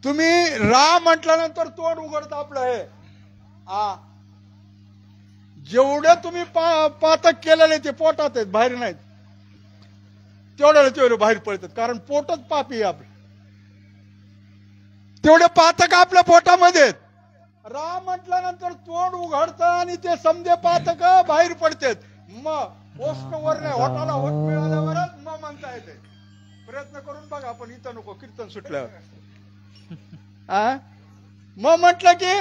तुम्ही राम म्हटल्यानंतर तोंड उघडतं आपलं हे. जेवढे तुम्ही पातक केलेले ते पोटात आहेत बाहेर नाहीत. तेवढे बाहेर पडतात कारण पोटच पापी आहे आपलं. तेवढे पातक आपल्या पोटामध्ये आहेत. राम म्हटल्यानंतर तोंड उघडतं आणि ते समजे पातक बाहेर पडतात. मग पोस्ट वर नाही होटाला होट मिळाल्यावरच मग म्हणता येते. प्रयत्न करून बघा पण इथं नको कीर्तन सुटल्यावर. मग म्हटलं की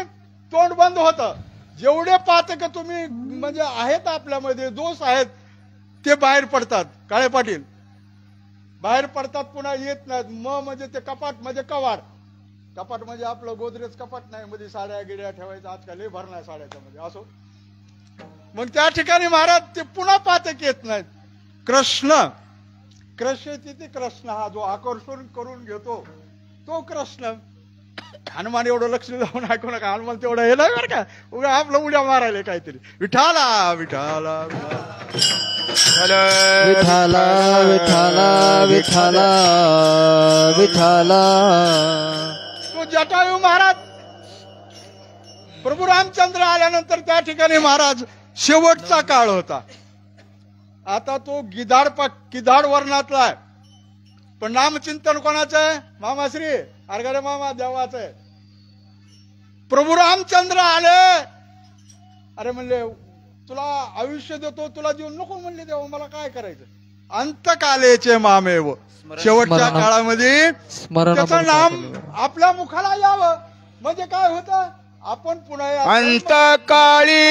तोंड बंद होतं. जेवढे पातक तुम्ही म्हणजे आहेत आपल्यामध्ये दोष आहेत ते बाहेर पडतात. काळे पाटील बाहेर पडतात पुन्हा येत नाहीत. मग म्हणजे ते कपाट म्हणजे कवाड. कपाट म्हणजे आपलं गोदरेज कपाट नाही मध्ये साड्या गिड्या ठेवायचं. आजकाल हे भरणार साड्याच्या मध्ये असो. मग त्या ठिकाणी महाराज ते पुन्हा पातक येत नाहीत. कृष्ण तिथे कृष्ण हा जो आकर्षण करून घेतो तो कृष्ण. हनुमान एवढं लक्ष जाऊन ऐकू नका. हनुमान तेवढं हे नाही बरं का. उगा आपलं उड्या मारायला काहीतरी. विठाला विठाला विठाला विठाला विठाला विठाला. तो जटायू महाराज प्रभू रामचंद्र आल्यानंतर त्या ठिकाणी महाराज शेवटचा काळ होता. आता तो गिधाड वर्णातला आहे. पण नामचिंतन कोणाचं आहे. मामाश्री अरगडे मामा देवाचं आहे. प्रभू रामचंद्र आले. अरे म्हणले तुला आयुष्य देतो तुला जीवन नको म्हणले देवा मला काय करायचं. अंतकालेचे मामेव शेवटच्या काळामध्ये त्याचं नाम आपल्या मुखाला यावं म्हणजे काय होतं. आपण पुन्हा अंतकाळी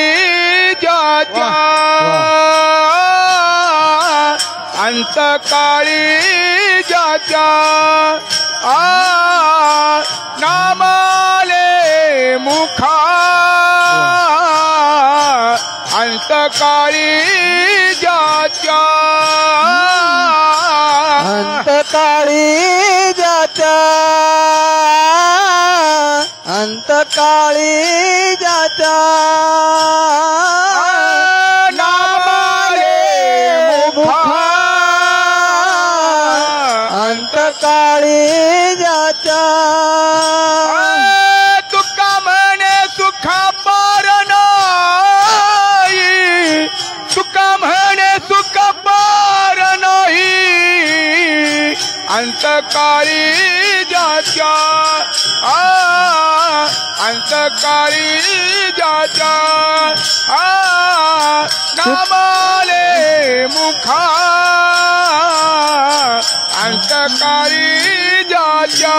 ज्याच्या अंतकाळी ज्याच्या नामाले मुखा अंतकाळी ज्याच्या अंतकाळी ज्याच्या काळी ज्याच्या नामाले मुखा अंत काळी ज्याच्या तुका म्हणे सुखा पार नाही तुका म्हणे सुख पार नाही अंतकाळी ज्याच्या अंतकाळी ज्याच्या नामाले मुखा अंतकाळी ज्याच्या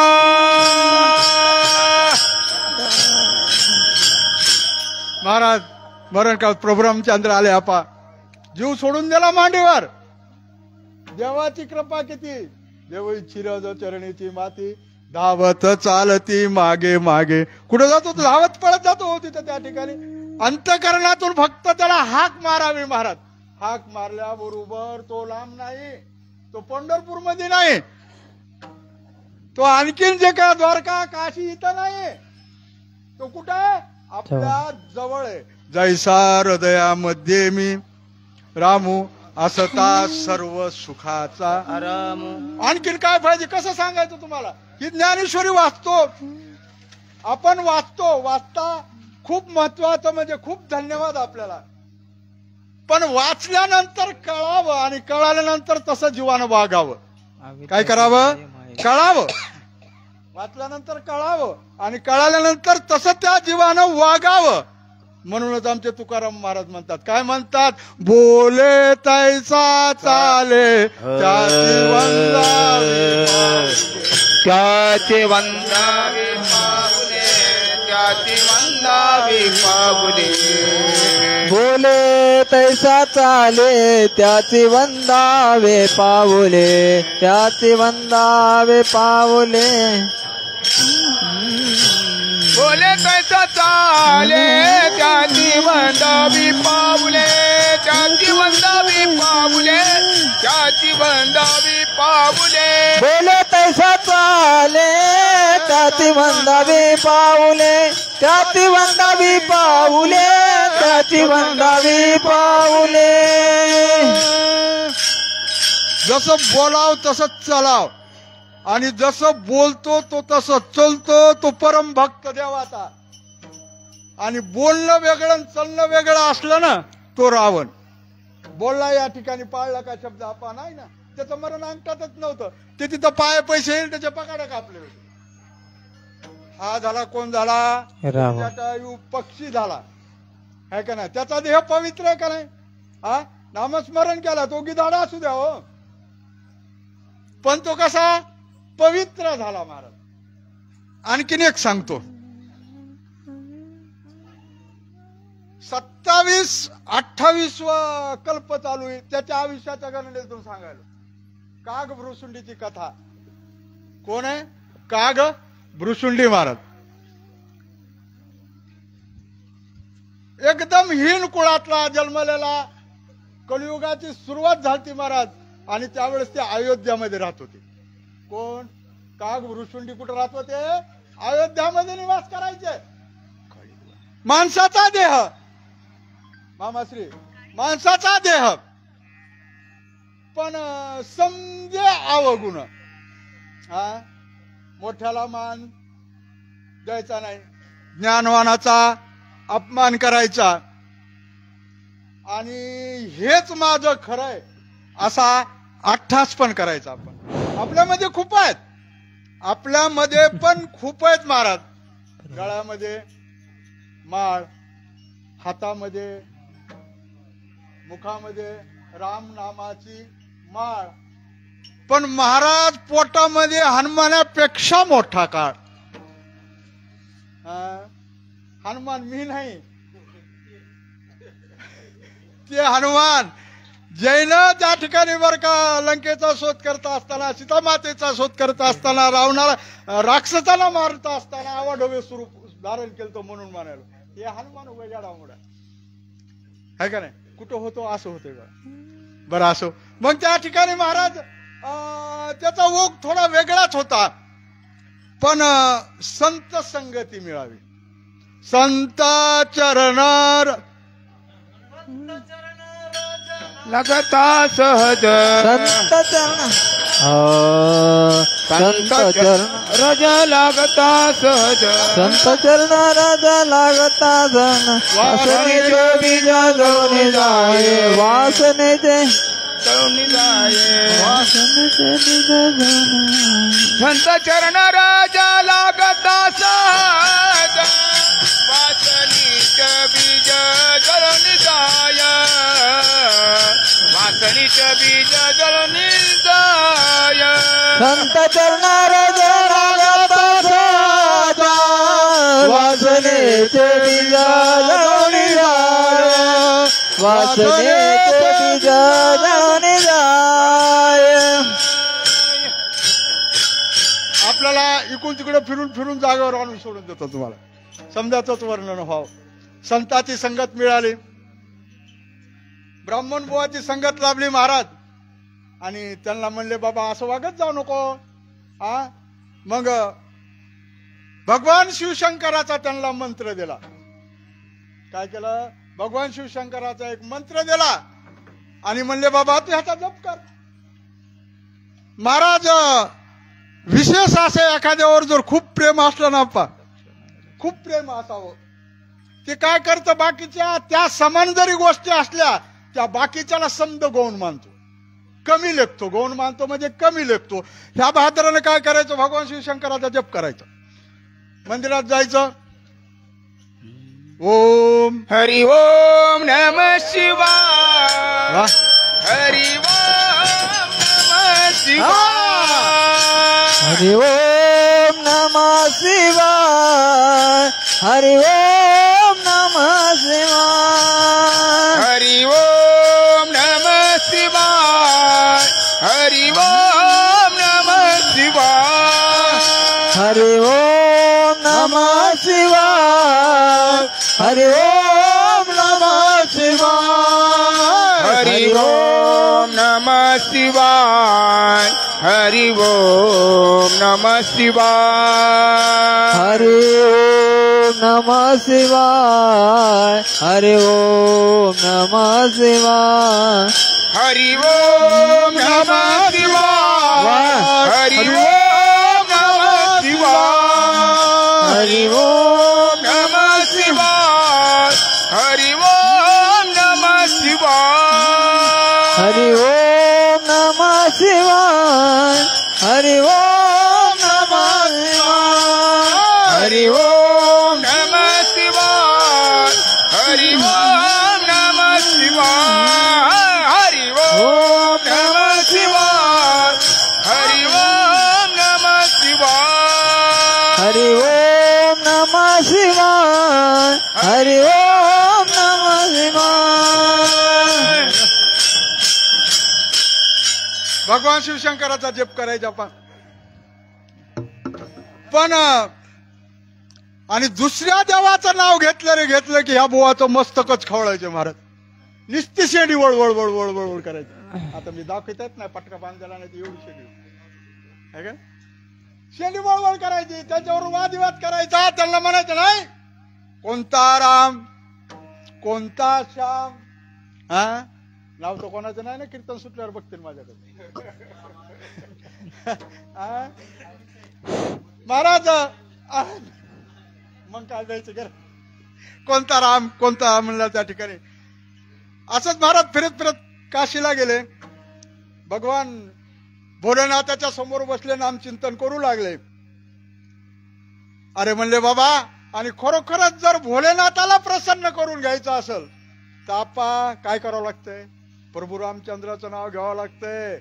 महाराज मरण काळ प्रभुरामचे अंतर आले आपा जीव सोडून दिला मांडीवर देवाची कृपा किती देव चिरज चरणीची माती धावत चालती मागे मागे कुठे जातो तो धावत पळत जातो तिथं त्या ठिकाणी अंतकरणातून फक्त त्याला हाक मारावी महाराज हाक मारल्याबरोबर तो लांब नाही तो पंढरपूर मध्ये नाही तो आणखीन जे काय द्वारका काशी इथं नाही तो कुठं आहे आपल्या जवळ आहे जैसा हृदयामध्ये मी रामू असता सर्व सुखाचा आणखीन काय पाहिजे कसं सांगायचं तुम्हाला ही ज्ञानेश्वरी वाचतो आपण वाचता खूप महत्वाचं म्हणजे खूप धन्यवाद आपल्याला पण वाचल्यानंतर कळावं आणि कळाल्यानंतर तसं जीवानं वागावं काय करावं कळावं वाचल्यानंतर कळावं आणि कळाल्यानंतर तसं त्या जीवानं वागावं म्हणूनच आमचे तुकाराम महाराज म्हणतात काय म्हणतात बोले तैसा चाले त्याचे वंदावे पावले त्याचे वंदावे पावले बोले तैसा चाले त्याची वंदावे पाऊले त्याची वंदावे पाऊले बोले कैसा चाले त्याची वंदावी पावले त्याची वंदावी पावले त्याची वंदावी पावले बोले तैसा चाले त्याची वंदावी पाऊले त्याची वंदावी पाऊले त्याची वंदावी पाऊले जसं बोलाव तसंच चालाव आणि जसं बोलतो तो तसं चलतो तो परम भक्त देवाचा आणि बोलणं वेगळं चलणं वेगळं असलं ना तो रावण बोलला या ठिकाणी पाळला का शब्द आपा नाही ना त्याचं मरण अंगठातच नव्हतं ते तिथं पाय पैसे येईल त्याच्या पकाड्या कापले होते हा झाला कोण झाला पक्षी झाला है का नाही त्याचा देह पवित्र आहे का नाही हा नामस्मरण केला तो गिधाडा असू द्या हो पण तो कसा पवित्र झाला महाराज आणखीन एक सांगतो 27-28 कल्प चालू आहे त्याच्या आयुष्याच्या गणनेतून सांगायला काग भ्रुसुंडीची कथा कोण आहे काग भ्रुसुंडी महाराज एकदम हीन कुळातला जन्मलेला कलियुगाची सुरुवात झाली महाराज आणि त्यावेळेस ते अयोध्यामध्ये राहत होते कोण काग भ्रुसुंडी कुठं राहत होते अयोध्यामध्ये निवास करायचे माणसाचा देह मामाश्री माणसाचा देह पण समजे अवगुण हा मोठ्याला मान द्यायचा नाही ज्ञानवानाचा अपमान करायचा आणि हेच माझं खरंय असा अट्ठास पण करायचा आपण आपल्यामध्ये खूप आहेत आपल्यामध्ये पण खूप आहेत महाराज गळ्यामध्ये माळ हातामध्ये मुखामध्ये राम नामाची माळ पण महाराज पोटामध्ये हनुमानापेक्षा मोठा काळ हनुमान मी नाही ते हनुमान जैन त्या ठिकाणी बर का लंकेचा शोध करता असताना सीतामातेचा शोध करत असताना रावणाला राक्षसाला मारता असताना आवाढव्य स्वरूप धारण केलं म्हणून म्हणायला हे हनुमान वेगळा डावमुडा आहे का नाही कुठं होतो असं होतंय बरं असो मग त्या ठिकाणी महाराज त्याचा ओघ थोडा वेगळाच होता पण संत संगती मिळावी संत चरणार लगता सहज संत चरण संत चरण रज लागता सहज संत चरण राजा लागता जण वासनेचे बीज जळून जाये वासनेचे वासनेचे बीज जळून संत चरण राजा लागता सहज वासनीच बीज जळून जाय वासनीच बीज जळून जाय संत चरण राजा लागता सहज वासनेचे बीज जळून जाय वासनेचे बीज जळून जाय. आपल्याला इकडून तिकडे फिरून फिरून जागेवर आणून सोडून देतो तुम्हाला समजाचंच वर्णन व्हावं. संताची संगत मिळाली, ब्राह्मण बुवाची संगत लाभली महाराज, आणि त्यांना म्हणले बाबा असं वागत जाऊ नको. मग भगवान शिवशंकराचा त्यांना मंत्र दिला. काय केलं? भगवान शिवशंकराचा एक मंत्र दिला आणि म्हणले बाबा तू ह्याचा जप कर. महाराज विशेष असे एखाद्यावर जर खूप प्रेम असलं ना, खूप प्रेम असावं, ते काय करतं, बाकीच्या त्या समान जरी गोष्टी असल्या त्या बाकीच्याला समद गौण मानतो, कमी लेखतो. गौण मानतो म्हणजे कमी लेखतो. ह्या बहादराने काय करायचं, भगवान शिवशंकराचा जप करायचा, मंदिरात जायचं, ओम हरि ओम नम शिवाय हरि ओम नम शिवाय हरि ओम नमः शिवाय हरि ओम नमः शिवाय हरि ओम नम शिवाय हरि ओम नम शिवाय हरि ओम नमः शिवाय हरि ओम नमः शिवाय हरि ओम नम शिवाय हरि ओम नम शिवाय हरि ओम नमः शिवाय हरि ओम नमः शिवाय हरि ओम नम शिवाय हरि ओम नम शिवाय हरि ओम नम शिवाय हरि ओम नम शिवाय हरि ओम नमः शिवाय हरि ओम नमः शिवाय हरि ओम नम शिवाय हरि ओम नम शिवाय हरि ओम नम शिवाय हरि ओम नम शिवाय हरि ओम नमः शिवाय हरि ओम नमः शिवाय. भगवान शिवशंकराचा जप करायचा. पण आणि दुसऱ्या देवाचं नाव घेतलं की ह्या बुवाचं मस्तकच खवळायचे महाराज. निस्ती शेंडी वळवळ वळवळ वळवळ करायची. आता मी दाखवतात नाही, पटका बांधलेला नाही, एवढी शेंडी आहे का, शेंडी वळवळ करायची, त्याच्यावर वादविवाद करायचा. त्यांना म्हणायचं नाही कोणता राम कोणता श्याम, नाव तर कोणाचं नाही ना, कीर्तन सुटल्यावर बघतील माझ्याकडे. महाराज मग काय द्यायचं घर, कोणता राम कोणता म्हणला त्या ठिकाणी. असंच महाराज फिरत फिरत काशीला गेले. भगवान भोलेनाथाच्या समोर बसले, नामचिंतन करू लागले. अरे म्हणले बाबा, आणि खरोखरच जर भोलेनाथाला प्रसन्न करून घ्यायचं असेल तर आपा काय करावं लागतंय, प्रभू रामचंद्राचं नाव घ्यावं लागतंय.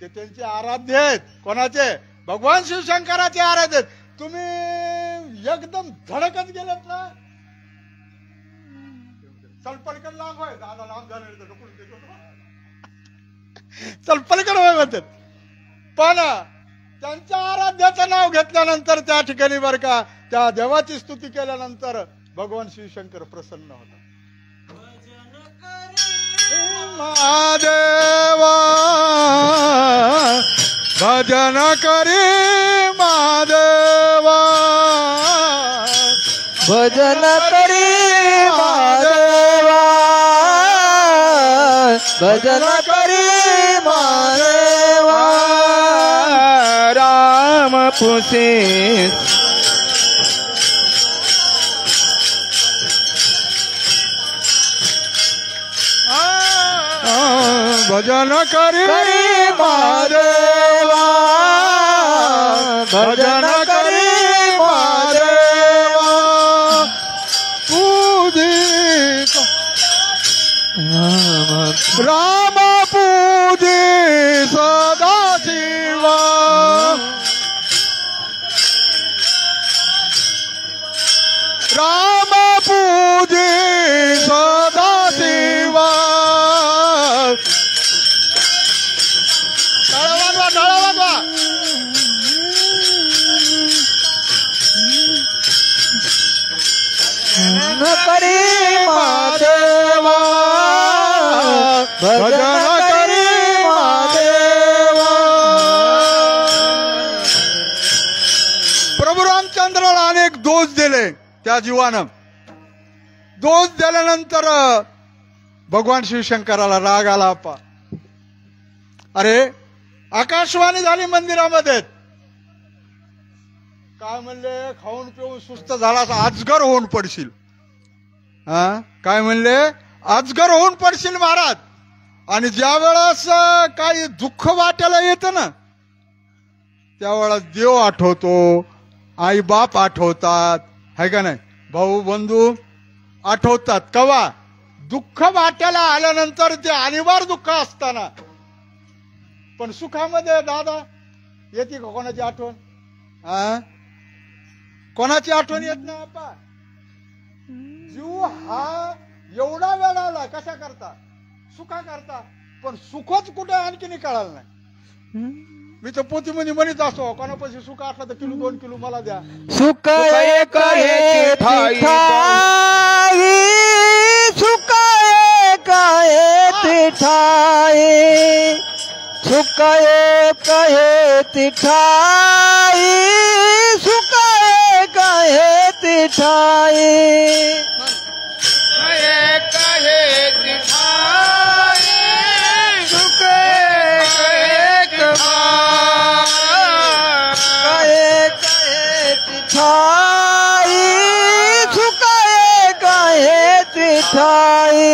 ते त्यांचे आराध्य आहेत. कोणाचे? भगवान शिवशंकराचे आराध्य आहेत. तुम्ही एकदम धडकत गेलेत ना, चल पलकड लांब होय, दादा लांब झाले चल पलकड होय म्हणतात. पण त्यांच्या आराध्याचं नाव घेतल्यानंतर त्या ठिकाणी बरं का, त्या देवाची स्तुती केल्यानंतर भगवान शिवशंकर प्रसन्न होता. महादेवा भजन करी महादेवा भजन करी महादेवा भजन करी महादेवा राम पुसे भजन करी महादेवा भजन करी महादेवा पूजित राम पूजी सदा शिवा राम पूजी सदा शिवा करी महादेवा भजन करी महादेवा प्रभू रामचंद्राला अनेक दोष दिले त्या जीवानं. दोष दिल्यानंतर भगवान शिवशंकराला राग आला. आपा अरे आकाशवाणी झाली मंदिरामध्ये. काय म्हणले खाऊन पिऊन सुस्त झालास अजगर होऊन पडशील. हा काय म्हणले अजगर होऊन पडशील महाराज. आणि ज्या वेळेस काही दुःख वाट्याला येतं ना त्यावेळेस देव आठवतो आई बाप आठवतात है का नाही भाऊ बंधू आठवतात. कवा दुःख वाट्याला आल्यानंतर ते अनिवार्य दुःख असताना. पण सुखामध्ये दादा येते का कोणाची आठवण. हा कोणाची आठवण येत नाही. आपा जीव हा एवढा वेळ आला कशा करता सुखा करता. पण सुखच कुठे आणखी कळालं नाही. मी तर पोतीमध्ये म्हणत असतो कोणापाशी सुख असला तर किलो 2 किलो मला द्या. सुख एक हे ठाई सुख एक हे ठाई सुख एक हे ठाई सुख एक हे ठाई एक हे दिखाई सुख एक ठाई सुख एक हे ठाई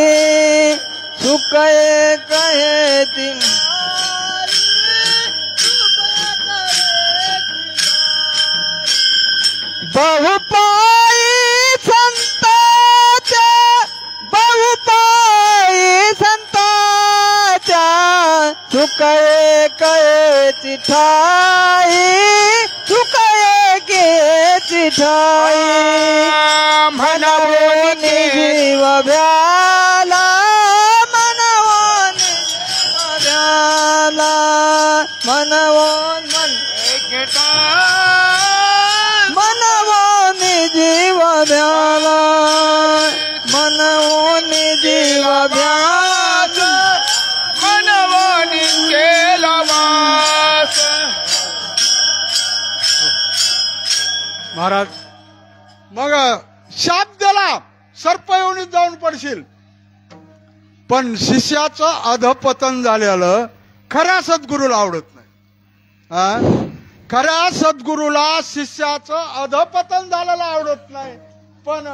सुख एक हे बहुपाई संताच्या बहुपाई संताच्या सुख एक हे ठाई सुख एक हे ठाई म्हणवून जीव भ्याला मनवून जीव भ्याला मनवून मनवून जीव भ्याला मनवून जीव भ्याला मनवून केला वास. महाराज मग शाप दिला सर्प येऊन जाऊन पडशील. पण शिष्याचं अधपतन झालेलं खऱ्या सद्गुरूला आवडत नाही. हा खऱ्या सद्गुरूला शिष्याचं अधपतन झालेलं आवडत नाही. पण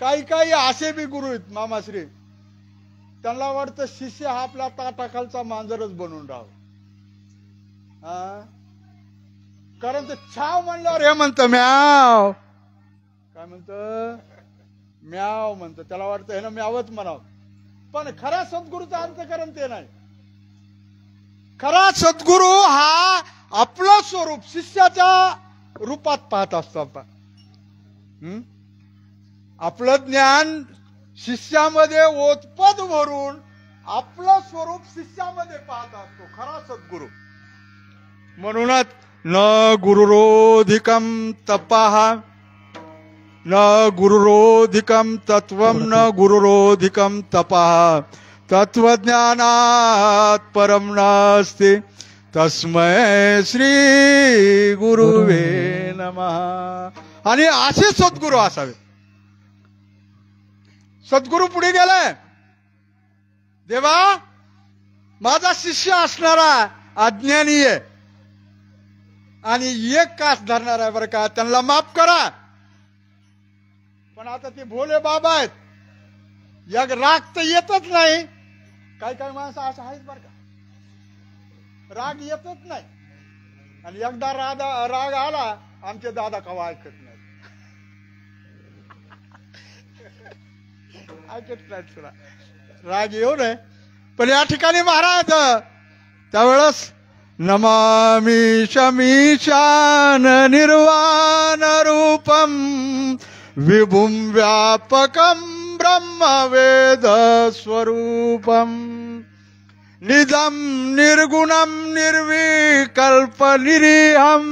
काही काही असे बी गुरु आहेत मामाश्री त्यांना वाटतं शिष्य हा आपला ताटाखालचा मांजरच बनून राहावं. कारण ते छाव म्हणल्यावर हे म्हणतं म्याव. काय म्हणतं म्याव म्हणतं. त्याला वाटतं हे ना म्यावच म्हणावं. पण खऱ्या सद्गुरूचा अंतःकरण ते नाही. खरा सद्गुरू हा आपलं स्वरूप शिष्याच्या रूपात पाहत असतो. आपण आपलं ज्ञान शिष्यामध्ये ओतपद भरून आपलं स्वरूप शिष्यामध्ये पाहत असतो खरा सद्गुरू. म्हणूनच न गुरुरोधिकम तपः न गुरुरोधिकम तत्वम न गुरुरोधिकम तपः तत्वज्ञानात परम नास्ति तस्मै श्री गुरुवे नमः. आणि असे सद्गुरू असावे. सद्गुरू पुढे गेलाय, देवा माझा शिष्य असणारा अज्ञानी आहे आणि एक कास धरणार आहे बरं का, त्यांना माफ करा. पण आता ते भोले बाबा आहेत, एक राग तर येतच नाही. काही काही माणसं असं आहेत बरं का, राग येतच नाही. आणि एकदा राग आला, आमचे दादा कवा ऐकत नाही, ऐकत नाही तुला राग येऊ नये. पण या ठिकाणी महाराज त्यावेळेस नमामि शमीशान निर्वाण रूपम विभुम व्यापकम ब्रह्मवेद स्वरूपम निजम निर्गुणम निर्विकल्प निरीहम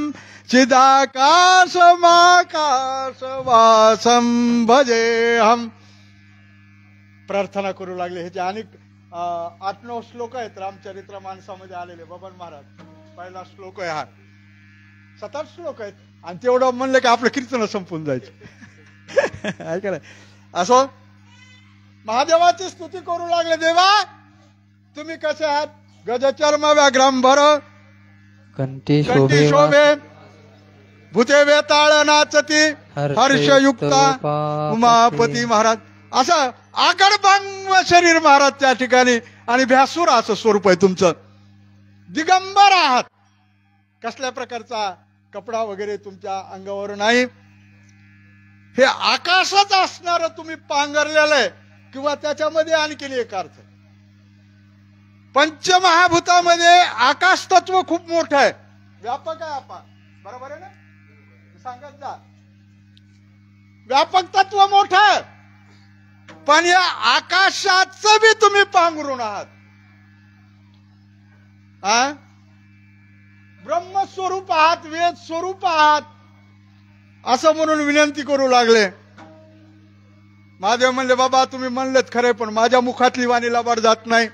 चिदाकाशमाकाश वासम भजेहम. प्रार्थना करू लागले. ह्याचे अनेक 8-9 श्लोक आहेत रामचरित्र मानसामध्ये आलेले. बबन महाराज पहिला श्लोक आहे हा, 7-8 श्लोक आहेत आणि तेवढं म्हणलं की आपलं कीर्तन संपून जायचं. ऐका ना, असो महादेवाची स्तुती करू लागले. देवा तुम्ही कसे आहात? गजचर्म व्याघ्रांबर कंठी शोभे भूते वेताळ नाचती हर्षयुक्ता उमापती. महाराज असं आगडबांग शरीर महाराज त्या ठिकाणी आणि भ्यासूर असं स्वरूप आहे तुमचं. दिगंबर आहात, कसल्या प्रकारचा कपडा वगैरे तुमच्या अंगावर नाही. हे आकाशच असणार तुम्ही पांघरलेलं आहे किंवा त्याच्यामध्ये आणखीन एक अर्थ, पंचमहाभूतामध्ये आकाश तत्व खूप मोठं आहे, व्यापक आहे. आपण बरोबर आहे ना, सांगत जा. व्यापक तत्व मोठं आहे, पण या आकाशाचं बी तुम्ही पांघरून आहात. ब्रह्मस्वरूप आहात, वेद स्वरूप आहात असं म्हणून विनंती करू लागले. महादेव म्हणले, बाबा तुम्ही म्हणलेत खरे, पण माझ्या मुखातली वाणी लबाड जात नाही.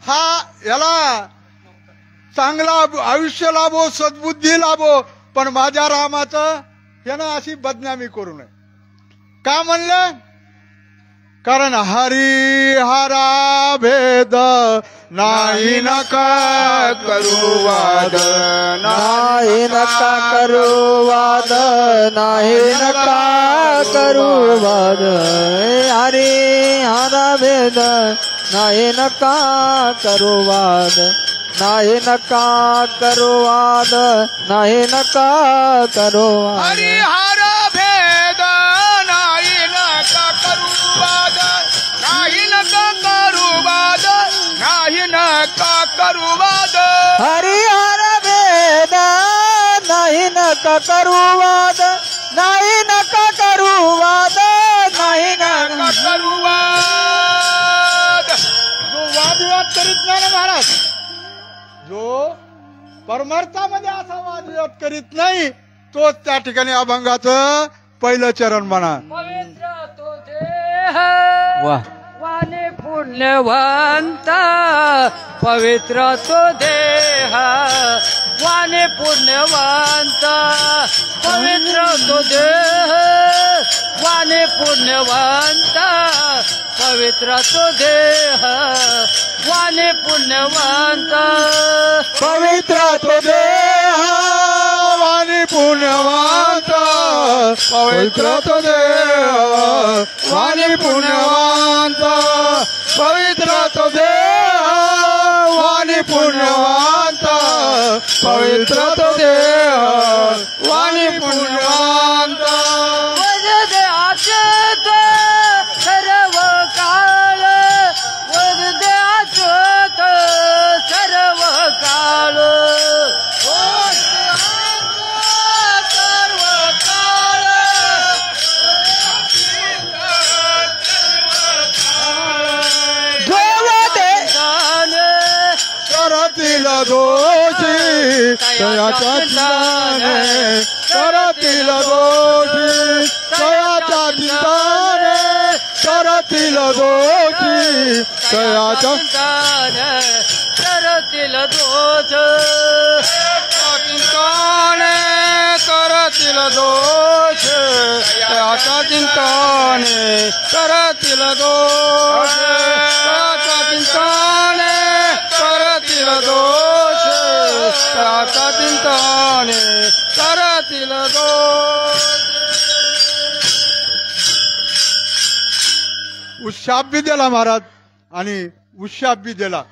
हा याला चांगला आयुष्य लाभो, सद्बुद्धी लाभो, पण माझ्या रामाचं यानं अशी बदनामी करू नये. का म्हणलं? कारण हरिहरा भेद नाही नका करू वाद, नाही नका करू वाद, नाही नका करू वाद. हरी हरा भेद नाही नका करू वाद, नाही नका करू वाद, नाही नका करू वाद. हरिहर भेद नाही नका करू वाद, नाही नका करू वाद, नाही नका करू वाद. हरिहर भेद नाही नका करू वाद, नाही नका करू वाद, नाही नका करू वाद. जो वादविवाद करीत नाही ना महाराज, जो परमार्थामध्ये असा वादविवाद करीत नाही, तोच त्या ठिकाणी अभंगाचं पहिलं चरण म्हणा. पवित्र तो देह वाह. वाणी पुण्यवंत, पवित्र तो देह वाणी पुण्यवंत, पवित्र तो देह वाणी पुण्यवंत, पवित्र तो देह वाणी पुण्यवंत. पवित्र तो देह वाणी पुण्यवंत, पवित्र तो देह वाणी पुण्यवंत, पवित्र तो देह वाणी पुण्यवंत, पवित्र तो देह वाणी पुण्यवंत. वरदे अच्युत सर्व काळ, वरदे अच्युत सर्व काळ, सर्व काळ. करतील दोषी तयाच्या चिंताने, करतील दोषी तयाच्या चिंताने, करतील दोषी तयाच्या करतील दोष, चिंताने, करतील दोष तयाच्या तळाचा चिंतने करतील दोष, तळाचा चिंतने करतील दोष, तळाचा चिंतने करतील दोष. उत्शाप बी दिला महाराज आणि उत्शाप बी दिला.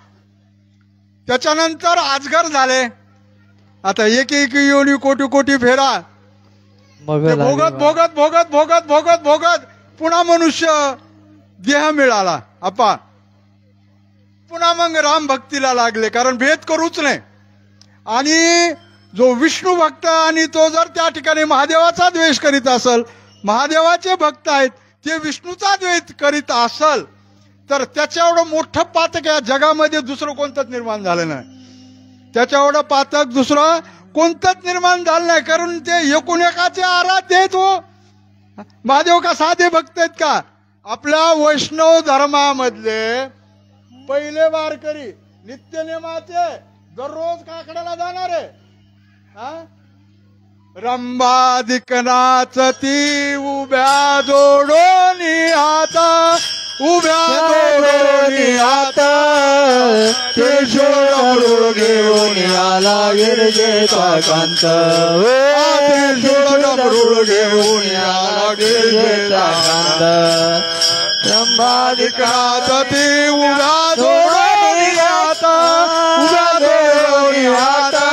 त्याच्यानंतर आजगर झाले. आता एक एक योनी कोटी कोटी फेरा ते भोगत भोगत भोगत भोगत भोगत भोगत पुन्हा मनुष्य देह मिळाला. आपा पुन्हा मग राम भक्तीला लागले, कारण भेद करूच नाही. आणि जो विष्णू भक्त आणि तो जर त्या ठिकाणी महादेवाचा द्वेष करीत असेल, महादेवाचे भक्त आहेत ते विष्णूचा द्वेष करीत असेल, तर त्याच्या एवढं मोठं पातक या जगामध्ये दुसरं कोणतंच निर्माण झालं नाही. त्याच्या एवढं पातक दुसरं कोणतंच निर्माण झालं नाही. कारण ते एकूण एकाचे आराध्य आहेत. हो महादेव का साधे भक्त आहेत का? आपल्या वैष्णव धर्मामधले पहिले वारकरी नित्यनेमाचे दररोज काकड्याला जाणारे. रंभादिकनाच ती उभ्या जोडोनी आता, उभ्या जोडोनी आता, त्रिशूळ घेऊन आला गिरजेचा कांत, त्रिशूळ घेऊन आला गिरजेचा कांत. रंभादिकनाच ती उभ्या जोडोनी आता, उभ्या जोडोनी आता,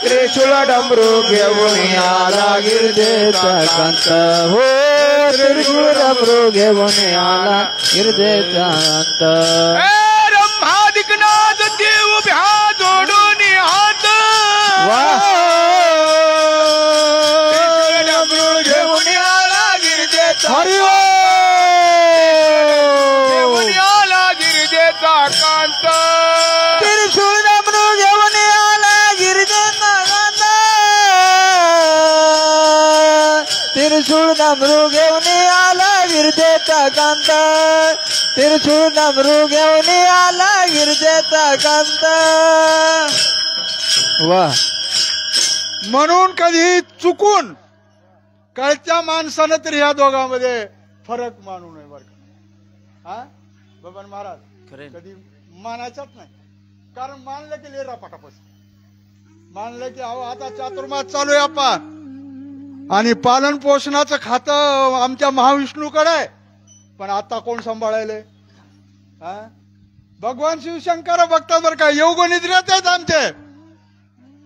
त्रिशूळ डमरू घेऊन आला गिरजेचा कांत. हो त्रिशूळ डमरू घेऊन आला गिरजेचा कांत. रंभादिकनाथ देव उभ्या जोडून हात, डमरू घेऊन आला गिरजेचा, हरी घेऊन आला गिरजेचा कांत. त्रिशूळ डमरू घेऊन आला गिरजेचा कांत, त्रिशूळ डमरू घेऊन आला गिरजेचा कांत, त्रिशूळ डमरू घेऊन आला गिरजेचा कांत. वा. म्हणून कधी चुकून कळत्या माणसानं तरी या दोघांमध्ये फरक मानू नये बरं का. हा बबन महाराज कधी मानायचाच नाही. कारण मानलं की लेरा पटापट मानलं की अहो आता चातुर्मास चालू आहे आपा, आणि पालन पोषणाचं खातं आमच्या महाविष्णूकडे आहे. पण आता कोण सांभाळायले? भगवान शिवशंकर बघतात बरं का. योग निद्रेत आहेत आमचे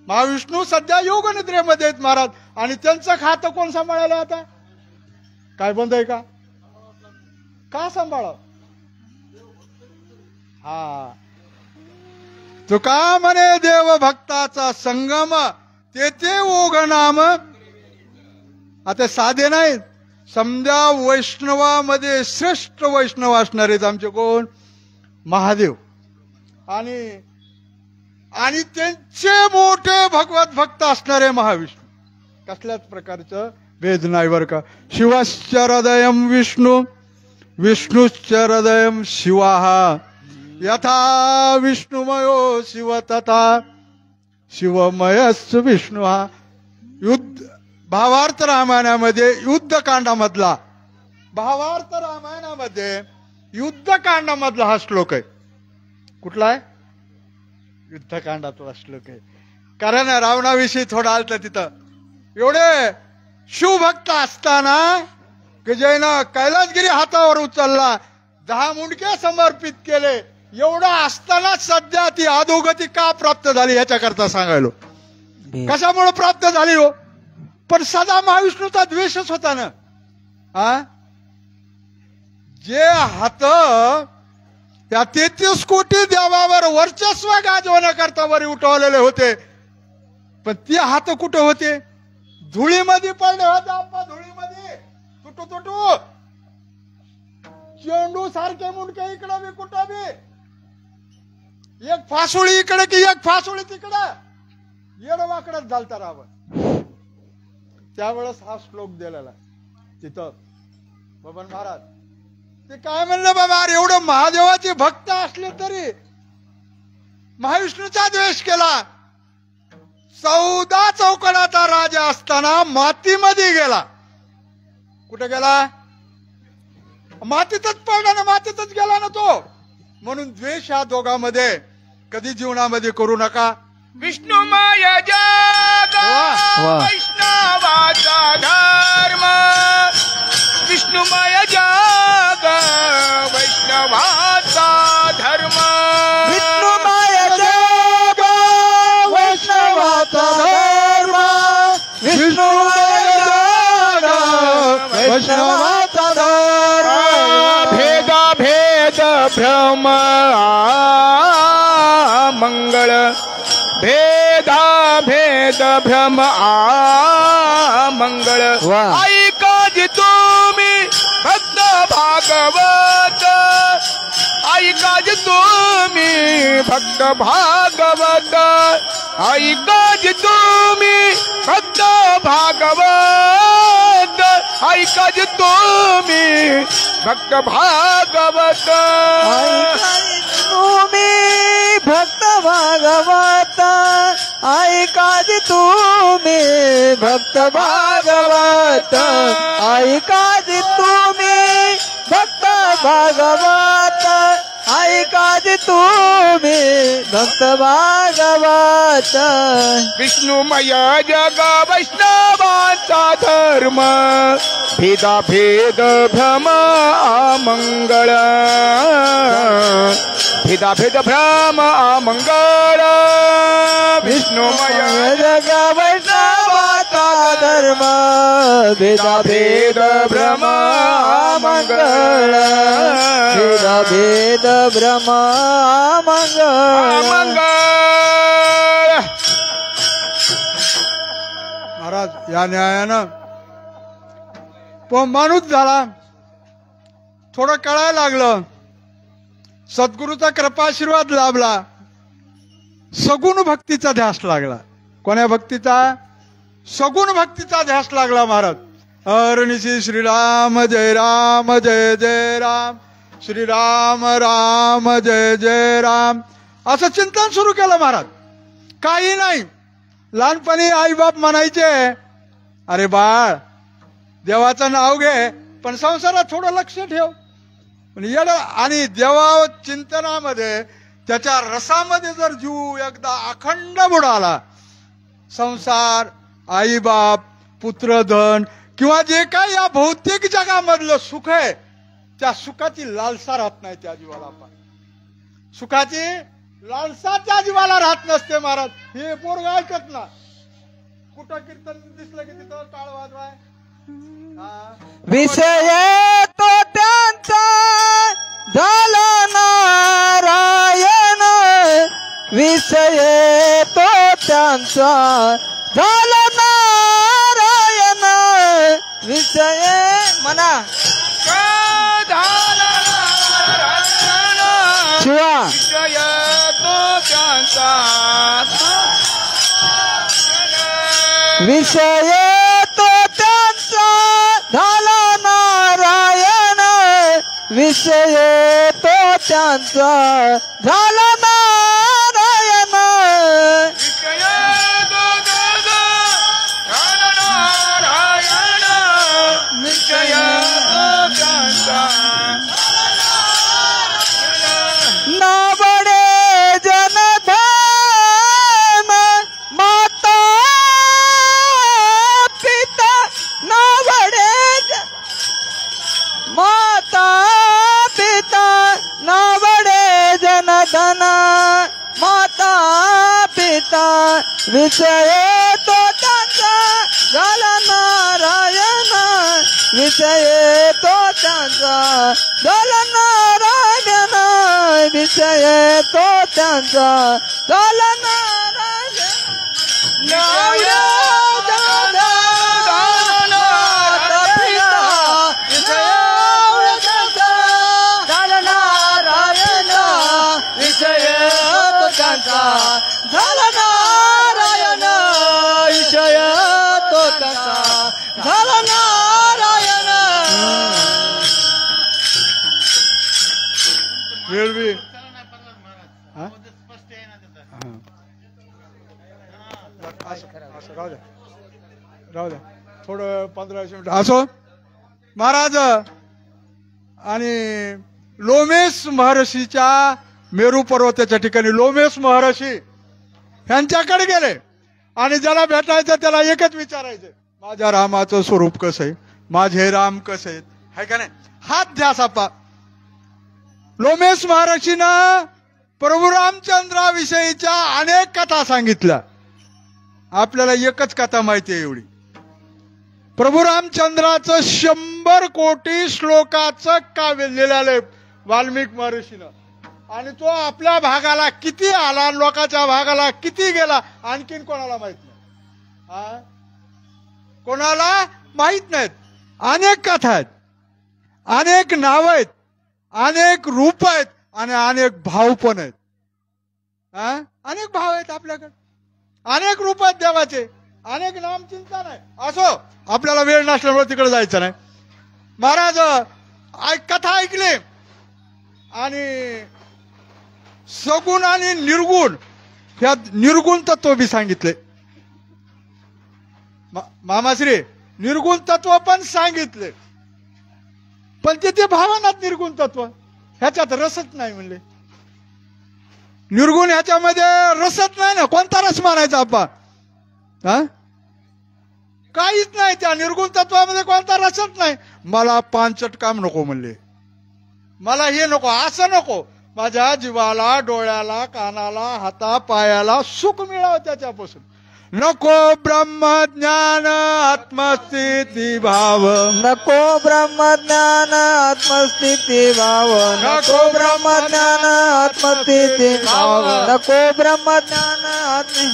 महाविष्णू, सध्या योग निद्रेमध्ये आहेत महाराज. आणि त्यांचं खातं कोण सांभाळायला? आता काय बंद आहे का? का सांभाळा? हा तुका म्हणे देव भक्ताचा संगम तेथे ओघ नाम. आता साधे नाहीत. समजा वैष्णवामध्ये श्रेष्ठ वैष्णव असणारे आमचे कोण? महादेव. आणि त्यांचे मोठे भगवत भक्त असणारे महाविष्णू. कसल्याच प्रकारचं भेद नाही बरं का. शिवश्च हृदयं विष्णू, विष्णुश्च हृदयं शिवः, यथा विष्णुमयो शिव तथा शिवमयस् विष्णू. हा युद्ध भावार्थ रामायणामध्ये युद्धकांडामधला, भावार्थ रामायणामध्ये युद्धकांडामधला हा श्लोक आहे. कुठला आहे? युद्धकांडातला श्लोक आहे. कारण रावणाविषयी थोडं आलतं तिथं. एवढे शिवभक्त असताना की जैनं कैलासगिरी हातावर उचलला, 10 मुंडके समर्पित केले. एवढं असताना सध्या ती अधोगती का प्राप्त झाली याच्याकरता सांगायलो. कशामुळे प्राप्त झाली हो? पण सदा महाविष्णूचा द्वेषच होता ना. जे हात त्या 33 कोटी देवावर वर्चस्व गाजवण्याकरता वरी उठवलेले होते, पण ते हात कुठे होते? धुळीमध्ये पडले होते. आपण धुळीमध्ये तुटू तुटू चेंडू सारखे मुंडके इकडे बी कुठं बी, एक फासोळी इकडे की एक फासोळी तिकडे, येडवाकडच झालता रावण. त्यावेळेस हा श्लोक दिलेला तिथं बबन महाराज. ते काय म्हणलं बाबा, अरे एवढं महादेवाचे भक्त असले तरी महाविष्णूचा द्वेष केला. 14 चौकडाचा राजा असताना मातीमध्ये गेला. कुठे गेला? मातीतच पडला ना, मातीतच गेला ना तो. म्हणून द्वेष ह्या दोघांमध्ये कधी जीवनामध्ये करू नका. विष्णुमय जग वैष्णवाचा धर्म, विष्णुमय जग वैष्णवाचा धर्म, विष्णुमय जग वैष्णवाचा धर्म, विष्णुमय जग वैष्णवाचा धर्म. भेद भेद भ्रम मंगळ, भेदा भेद भ्रम मंगळ. वा. ऐकाज तुम्ही भक्त भागवत, ऐकाज तुम्ही भक्त भागवत, ऐकाज तुम्ही भक्त भागवत, ऐकाज तुम्ही भक्त भागवत. तुम्ही भक्त भागवत, ऐकाज तुम्ही भक्त भागवत, ऐकाज तुम्ही भक्त भागवत, ऐकाज तुम्ही भक्त भागवत. विष्णुमय जग वैष्णवाचा धर्म, भेदा भेद भ्रम मंगळ, भेदा भेद भ्रम मंगळ. विष्णुमय जग वैष्णवाचा धर्म, भेदा भेद भ्रम मंगळ, भेदा भेद भ्रम मंगळ. मंगळ. महाराज या न्यायानं माणूस झाला, थोडं कळायला लागलं, सद्गुरूचा कृपाशीर्वाद लाभला, सगुण भक्तीचा ध्यास लागला. कोण्या भक्तीचा? सगुण भक्तीचा ध्यास लागला महाराज. अरणिसी श्रीराम जय राम जय जय राम, श्रीराम राम जय जय राम, असं चिंतन सुरू केलं महाराज. काही नाही. लहानपणी आई बाप म्हणायचे, अरे बाळ देवाचं नाव घे पण संसारात थोडं लक्ष ठेव. आणि देवा चिंतनामध्ये त्याच्या रसामध्ये जर जीव एकदा अखंड बुडाला, संसार, आई बाप, पुत्रधन किंवा जे काही या भौतिक जगामधलं सुख आहे, त्या सुखाची लालसा राहत नाही त्या जीवाला. सुखाची लालसा त्या जीवाला राहत नसते महाराज. हे पोरग ऐकत ना, कुठं कीर्तन दिसलं की तिथं टाळ वाजवाय. विषय तो त्यांचा झाला नारायण, विषय तो त्यांचा झाला नारायण, विषय म्हणा शिवा. विषय तो त्यांचा, विषय तो त्यांचा झाला नारायण, विषय तो त्यांचा झाला नारायण, विषय तो त्यांचा नारायण, विषय तो त्यांचा. नावडे जनधन माता पिता, नावडे माता पिता, नावडे जनधन माता पिता, विषय तो त्यांचा झाला नारायण, विषय तो त्यांचा झाला नारायण, विषय तो त्यांचा झाला नारायण. विषय तो त्यांचा झाला नारायण, विषय तो त्यांचा झाला नारायण. वेळ बी राहू द्या थोडं 15-20 मिनिट असो. महाराज आणि लोमेश महर्षीच्या मेरू पर्वताच्या ठिकाणी लोमेश महर्षी यांच्याकडे गेले आणि ज्याला भेटायचं त्याला एकच विचारायचं, माझ्या रामाचं स्वरूप कसं आहे, माझे राम कसे आहेत, है का नाही? हात द्या सापा. लोमेश महर्षीनं प्रभू रामचंद्राविषयीच्या अनेक कथा सांगितल्या. आपल्याला एकच कथा माहिती आहे एवढी. प्रभू रामचंद्राचं 100 कोटी श्लोकाचं काव्य लिहिलेलं वाल्मिक महर्षीनं, आणि तो आपल्या भागाला किती आला, लोकांच्या भागाला किती गेला, आणखीन कोणाला माहित नाही. कोणाला माहित नाहीत. अनेक कथा आहेत, अनेक नाव आहेत, अनेक रूप आहेत आणि अनेक भाव पण आहेत. अनेक भाव आहेत आपल्याकडे, अनेक रूप आहेत देवाचे, अनेक नाम चिंतन आहे. असो, आपल्याला वेळ नसल्यामुळे तिकडे जायचं नाही. महाराज कथा ऐकली आणि सगुण आणि निर्गुण ह्या निर्गुण तत्व बी सांगितले. मामाश्री निर्गुण तत्व पण सांगितले, पण ते भावनात निर्गुण तत्व ह्याच्यात रसच नाही म्हणले. निर्गुण ह्याच्यामध्ये रसच नाही ना, कोणता रस मानायचा आपण? काहीच नाही त्या निर्गुण तत्वामध्ये, कोणता रसच नाही. मला पांचट काम नको म्हणले, मला हे नको, असं नको. माझ्या जीवाला, डोळ्याला, कानाला, हाता पायाला सुख मिळावं त्याच्यापासून. नको ब्रह्मज्ञान आत्मस्थिती भाव, नको ब्रह्मज्ञान आत्मस्थिती भाव, नको ब्रह्मज्ञान आत्मस्थिती भाव, नको ब्रह्मज्ञान आत्म.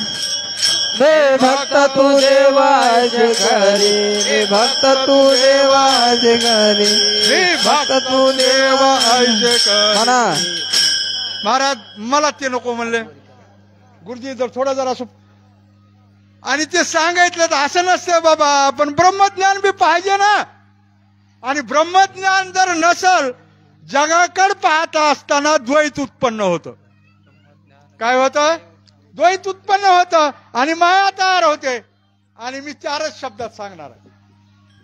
हे भक्त तू देवाचे घरी, हे भक्त तू देवाचे घरी, हे भक्त तू देवाचे घरी. म्हणा महाराज मला ते नको म्हणले. गुरुजी जर थोडं जरा आणि ते सांगितलं तर असं नसतं बाबा, पण ब्रह्मज्ञान बी पाहिजे ना. आणि ब्रह्मज्ञान जर नसल, जगाकडे पाहता असताना द्वैत उत्पन्न होतं. काय होतं? द्वैत उत्पन्न होतं आणि माया तयार होते. आणि मी 4च शब्दात सांगणार आहे,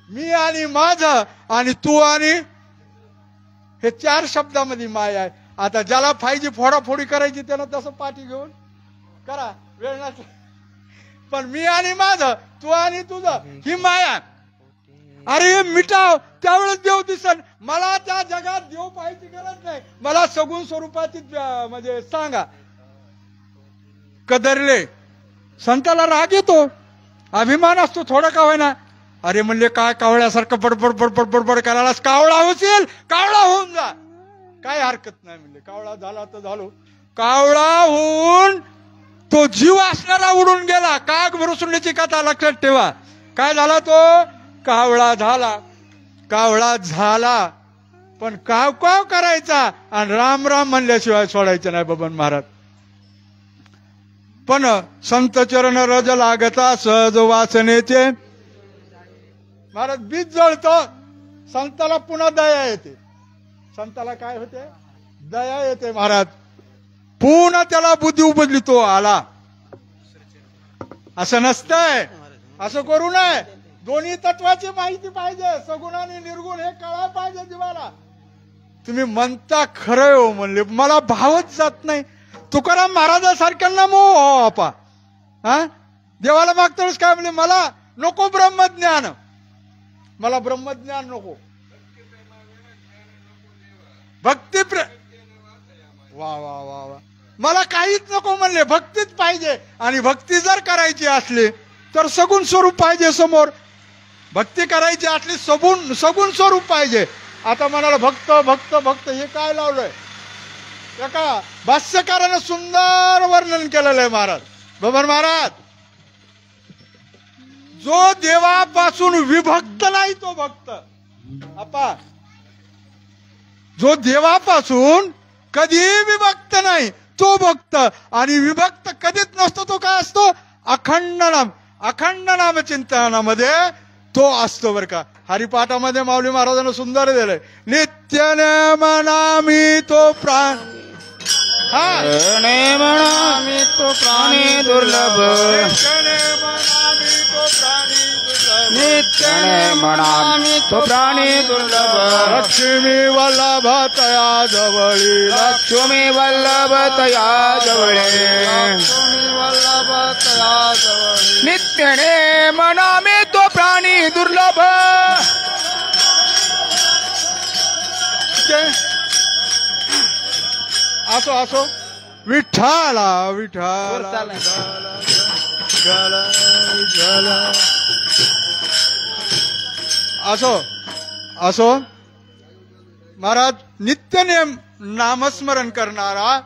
मी आणि माझं आणि तू आणि, हे 4 शब्दामध्ये माया आहे. आता ज्याला पाहिजे फोडाफोडी करायची त्यानं तसं पाठी घेऊन करा, वेळ नसला. पण मी आणि माझं, तू आणि तुझं, ही माया. अरे मिटाव, त्यावेळेस देव दिसन. मला त्या जगात देव पाहायची गरज नाही, मला सगुण स्वरूपाची म्हणजे सांगा. कदरले संताला राग येतो, अभिमान असतो थोडा का होईना. अरे म्हणले काय कावळ्यासारखं बडबड बडबड बडबड करायला, कावळा होशील, कावळा होऊन जा, काय हरकत नाही म्हणले. कावळा झाला तर झालो. कावळा होऊन तो जीव असणारा उडून गेला. काग भरसुंडीची कथा लक्षात ठेवा. काय झाला? तो कावळा झाला. कावळा झाला पण काव काव करायचा आणि राम राम म्हणल्याशिवाय सोडायचं नाही बबन महाराज. पण संत चरण रज लागता सहज वासनेचे. महाराज बीज जळतो, संताला पुन्हा दया येते. संताला काय होते? दया येते महाराज. पुन्हा त्याला बुद्धी उपजली, तो आला. असं नसतंय, असं करू नये. दोन्ही तत्वाची माहिती पाहिजे, सगुण आणि निर्गुण हे कळायला पाहिजे जीवाला. तुम्ही म्हणता खरं हो म्हणले, मला भावच जात नाही. तुकाराम महाराजांसारख्यांना मोह आपा. देवाला मागता वेळेस काय म्हणले? मला नको ब्रह्मज्ञान, मला ब्रह्मज्ञान नको. भक्ती वा वा वा वा, मला काहीच नको म्हणले, भक्तीच पाहिजे. आणि भक्ती जर करायची असली तर सगुण स्वरूप पाहिजे समोर. भक्ती करायची असली सगुण स्वरूप पाहिजे. आता म्हणाला भक्त भक्त भक्त, हे काय लावलंय? एका भाष्यकाराने सुंदर वर्णन केलेलं आहे महाराज, बबर महाराज. जो देवापासून विभक्त नाही तो भक्त. आपा, जो देवापासून कधीही विभक्त नाही तो भक्त. आणि विभक्त कधीच नसतो तो काय असतो? अखंड नाम. अखंड नाम चिंतनामध्ये तो असतो बर का. हरिपाठामध्ये माऊली महाराजांना सुंदर दिलंय, नित्य नेमनामी तो प्राण. नेमनामी तो प्राणी दुर्लभ, नित्य नेमनामी तो प्राणी दुर्लभ. नित्यने म्हणामी तो प्राणी दुर्लभ लक्ष्मी वल्लभ तया जवळी लक्ष्मी वल्लभ तया जवळे लक्ष्मी वल्लभ तया जवळी नित्यने म्हणामी तो प्राणी दुर्लभ असो असो विठ्ठला विठ्ठला असो असो महाराज नित्यनेम नामस्मरण करणारा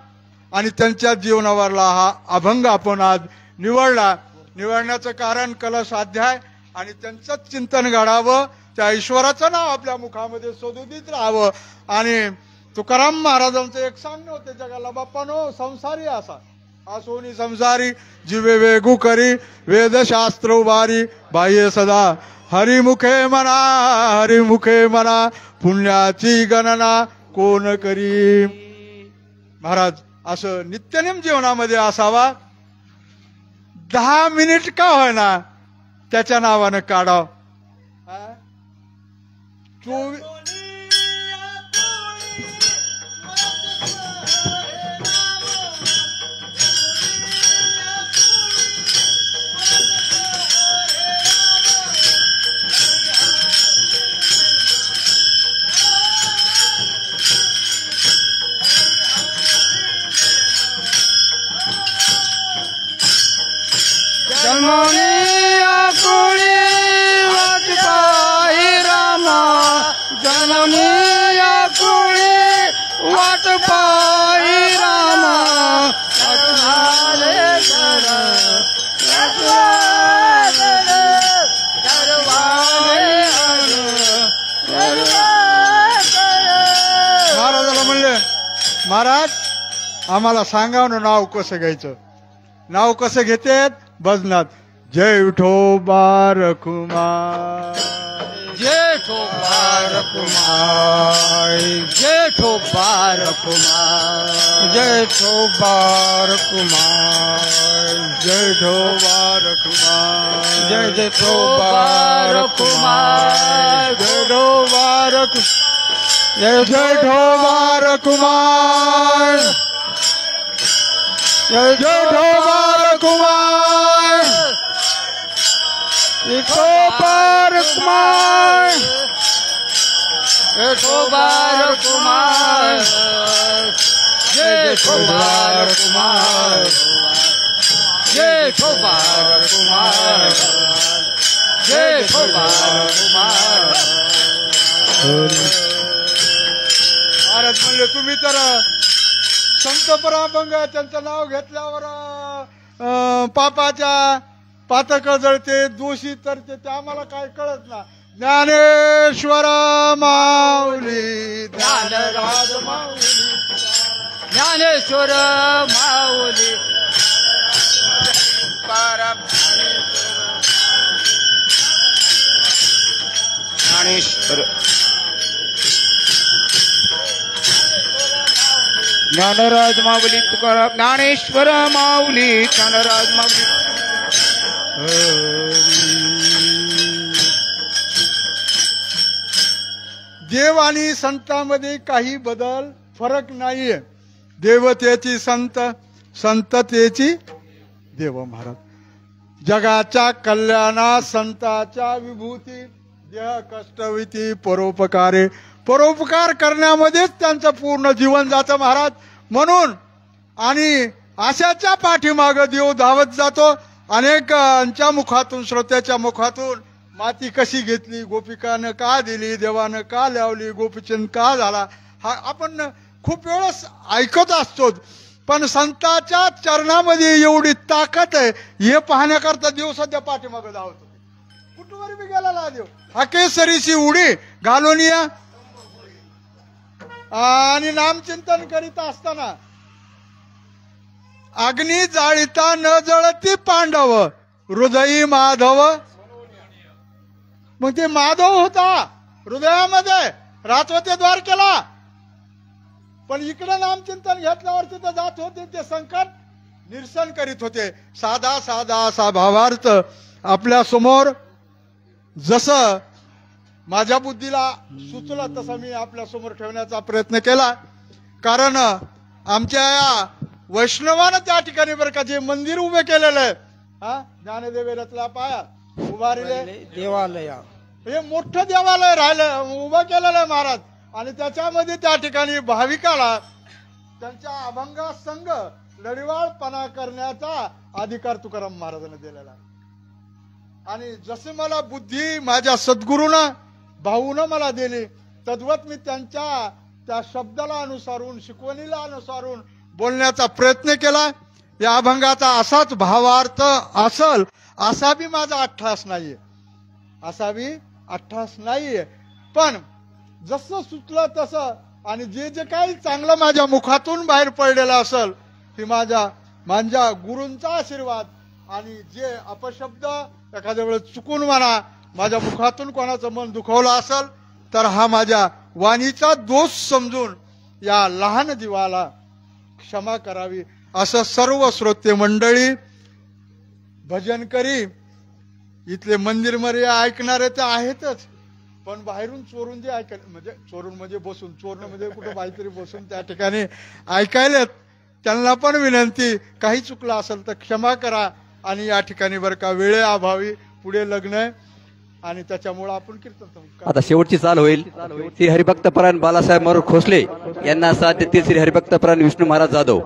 आणि त्यांच्या जीवनावरला हा अभंग आपण आज निवडण्याचं कारण कलश अध्याय आणि त्यांचंच चिंतन घडावं त्या ईश्वराचं नाव आपल्या मुखामध्ये सदुदित राहावं आणि तुकाराम महाराजांचं एक सांगणं होते जगाला बाप्पानो संसारी असा सोनी संसारी जीवे वेगू करी वेदशास्त्र उभारी बाह्य सदा हरिमुखे म्हणा पुण्याची गणना कोण करी महाराज असं नित्यनेम जीवनामध्ये असावा 10 मिनिट का होईना त्याच्या नावानं काढाव महाराज आम्हाला सांगा ना नाव कसं घ्यायचं नाव कसं घेतात भजनात जय विठोबा रखुमाई जय ठोबार कुमार जय ठोबार कुमार जय ठोबार कुमार जय ठोबार कुमार जय जय ठोबार कुमार जय ठोबार जय जय ठोबार कुमार जय जय ठोबार कुमार ठोबार कुमार ठोबार कुमार जय ठोबार कुमार जय ठोबार कुमार जय ठोबार कुमार महाराज म्हणले तुम्ही तर संत पराभंग त्यांचं नाव घेतल्यावर पापाच्या पातक जळते दोषी तरते ते आम्हाला काय कळत ना ज्ञानेश्वर माऊली ज्ञानराज माऊली ज्ञानेश्वर माऊली ज्ञानेश्वर ज्ञानराज माऊली तुकाराम ज्ञानेश्वर माऊली ज्ञानराज माऊली देव आणि संतांमध्ये काही बदल फरक नाहीये देवतेची संत संततेची देव महाराज जगाच्या कल्याणा संताच्या विभूती देह कष्टविती परोपकारे परोपकार करण्यामध्येच त्यांचं पूर्ण जीवन जातं महाराज म्हणून आणि आशाच्या पाठीमागं देव धावत जातो अनेकांच्या मुखातून श्रोत्याच्या मुखातून माती कशी घेतली गोपिकानं का दिली देवानं का लावली गोपीचंद का झाला हा आपण खूप वेळेस ऐकत असतो पण संतांच्या चरणामध्ये एवढी ताकद आहे हे पाहण्याकरता देव सध्या पाठीमागं धावतो कुठवर बी गेला देव हाकेसरीची उडी घालून या आणि नामचिंतन करीत असताना अग्नी जाळीता न जळती पांडव हृदयी माधव मग ते माधव होता हृदयामध्ये राहत द्वारकेला पण इकडे नामचिंतन घेतल्यावर तिथं जात होते ते संकट निरसन करीत होते साधा साधा असा भावार्थ आपल्या समोर जसं माझ्या बुद्धीला सुचलं तसं मी आपल्या समोर ठेवण्याचा प्रयत्न केला. कारण आमच्या या वैष्णवानं त्या ठिकाणी बरं का जे मंदिर उभे केलेलं आहे, ज्ञानदेव रचला पाया उभारिले देवालय, हे मोठं देवालय राहिलं उभं केलेलं आहे महाराज. आणि त्याच्यामध्ये त्या ठिकाणी भाविकाला त्यांच्या अभंग संघ लढिवाळपणा करण्याचा अधिकार तुकाराम महाराजांनी दिलेला आहे. आणि जसे मला बुद्धी माझ्या सद्गुरूनं भाऊनं मला दिली, तद्वत मी त्यांच्या त्या शब्दाला अनुसारून शिकवणीला अनुसारून बोलण्याचा प्रयत्न केला. या अभंगाचा असाच भावार्थ असल असा बी माझा अट्ठास नाहीये, असा बी अट्ठास नाहीये. पण जसं सुचलं तसं आणि जे जे काही चांगलं माझ्या मुखातून बाहेर पडलेलं असेल ती माझ्या गुरूंचा आशीर्वाद. आणि जे अपशब्द एखाद्या वेळेस चुकून म्हणा माझ्या मुखातून कोणाचं मन दुखवलं असेल तर हा माझ्या वाणीचा दोष समजून या लहान जीवाला क्षमा करावी असं सर्व श्रोते मंडळी, भजन करी, इथले मंदिरमध्ये ऐकणारे ते आहेतच, पण बाहेरून चोरून जे म्हणजे चोरून म्हणजे बसून चोरणं म्हणजे कुठं काहीतरी बसून त्या ठिकाणी ऐकायलेत, त्यांना पण विनंती काही चुकलं असेल तर क्षमा करा. आणि या ठिकाणी बरं का वेळेअभावी पुढे लग्न आहे आणि त्याच्यामुळे आपण कीर्तन आता शेवटची चाल होईल. श्री हरिभक्तपरायण बालासाहेब मरोर खोसले यांना साथ देतील श्री हरिभक्तपरायण विष्णू महाराज जाधव.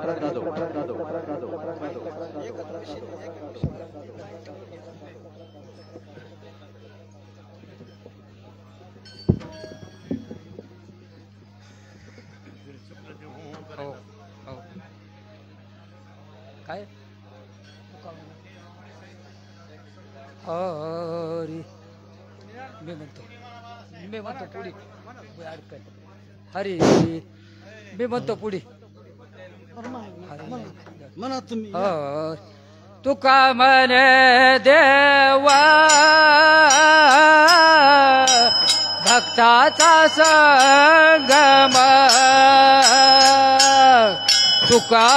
काय हरी मी म्हणतो पुढे हरी मी म्हणतो पुढे म्हणा तुम्ही. तुका म्हणे देवा भक्ताचा संगम, तुका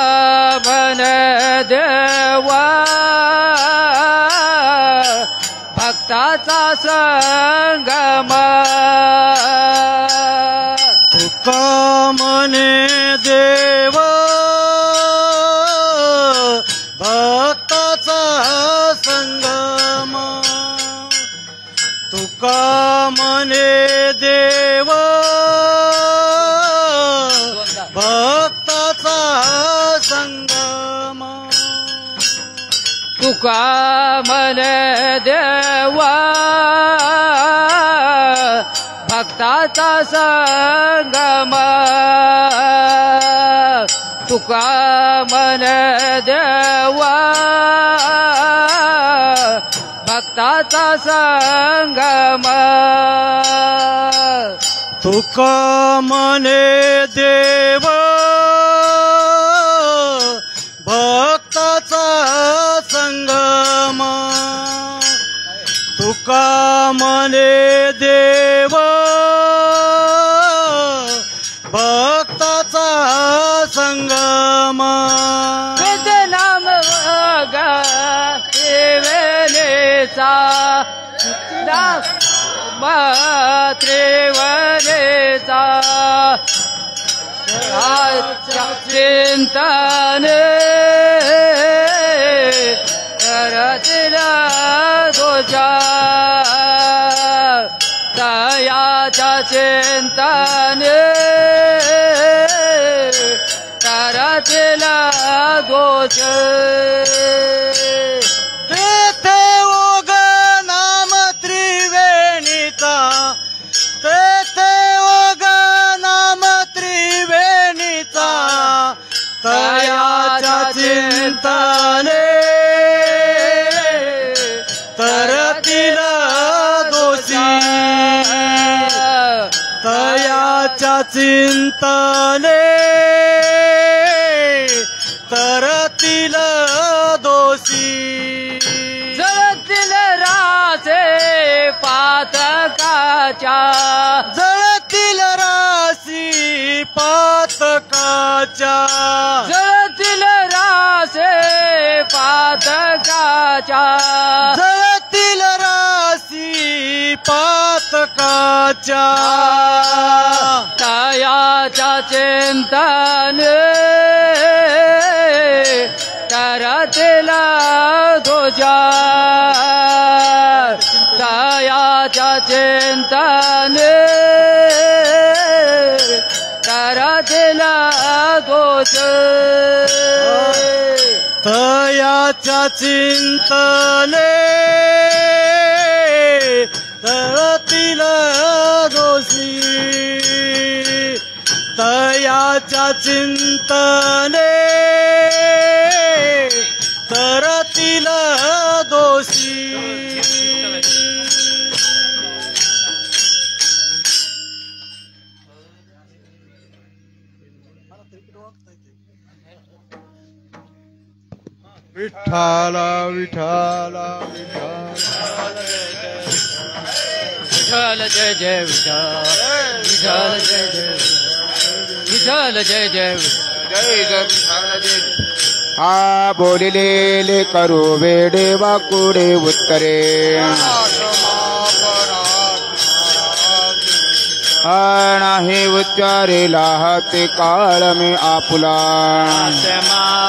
म्हणे देवा भक्ताचा संगम, तुका म्हणे देव भक्ताचा संगम, तुका म्हणे देव भक्ताचा संगम, तुका म्हणे देवा भक्ताचा संगम, तुका म्हणे देवा भक्ताचा संगम, तुका म्हणे देव भक्ताचा संगम, तुका म्हणे देव भक्ताचा संगम, नाम त्रिवेणीचा त्रिवेणीचा चिंतने करतिला तुझ्या दयाच्या चिंतने करतिला दोष, तेथे ओग नाम त्रिवेणीचा, तेथे ओग नाम त्रिवेणीचा, तयाच्या चिंतने तरतील दोषी, तयाच्या चिंतने तरतील दोषी, जळतील रासे पातकाच्या, जळतील राशी पातकाच्या, जळतील रासे पातकाच्या, जळतील राशी तारकाच्या तयाच्या चिंतने तरतेला तुझ्या तयाच्या चिंतने तरतेला तुझ्या तयाच्या चिंतने तरतील दोषी तयाच्या चिंतने तरतील दोषी विठ्ठला विठ्ठला विठ्ठल जय जय विठ्ठल विठ्ठल जय जय विठ्ठल हा बोलिलेले करू वेडे वाकुडे उत्तरे नाही उच्चारेला हाते काळ मी आपुला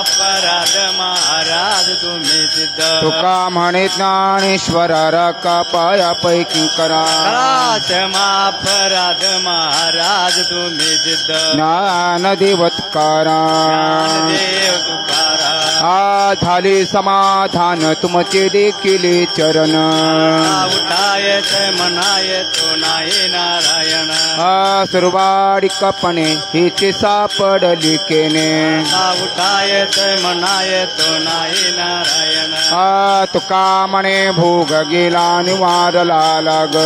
पराध महाराज तुम्ही सिद्ध तुका म्हणे ज्ञानेश्वरा रका पायापैकी करा पराध महाराज तुम्ही सिद्ध ज्ञान देवत्कारा देव तुकारा आ झाले समाधान तुमचे देखील चरण उठायत म्हणायतो नाही नारायण सर्वाडिकपणे हिचे सापडली केने उठायत म्हणायतो नाही नारायण तुका म्हणे भोग गेला निवारला लाग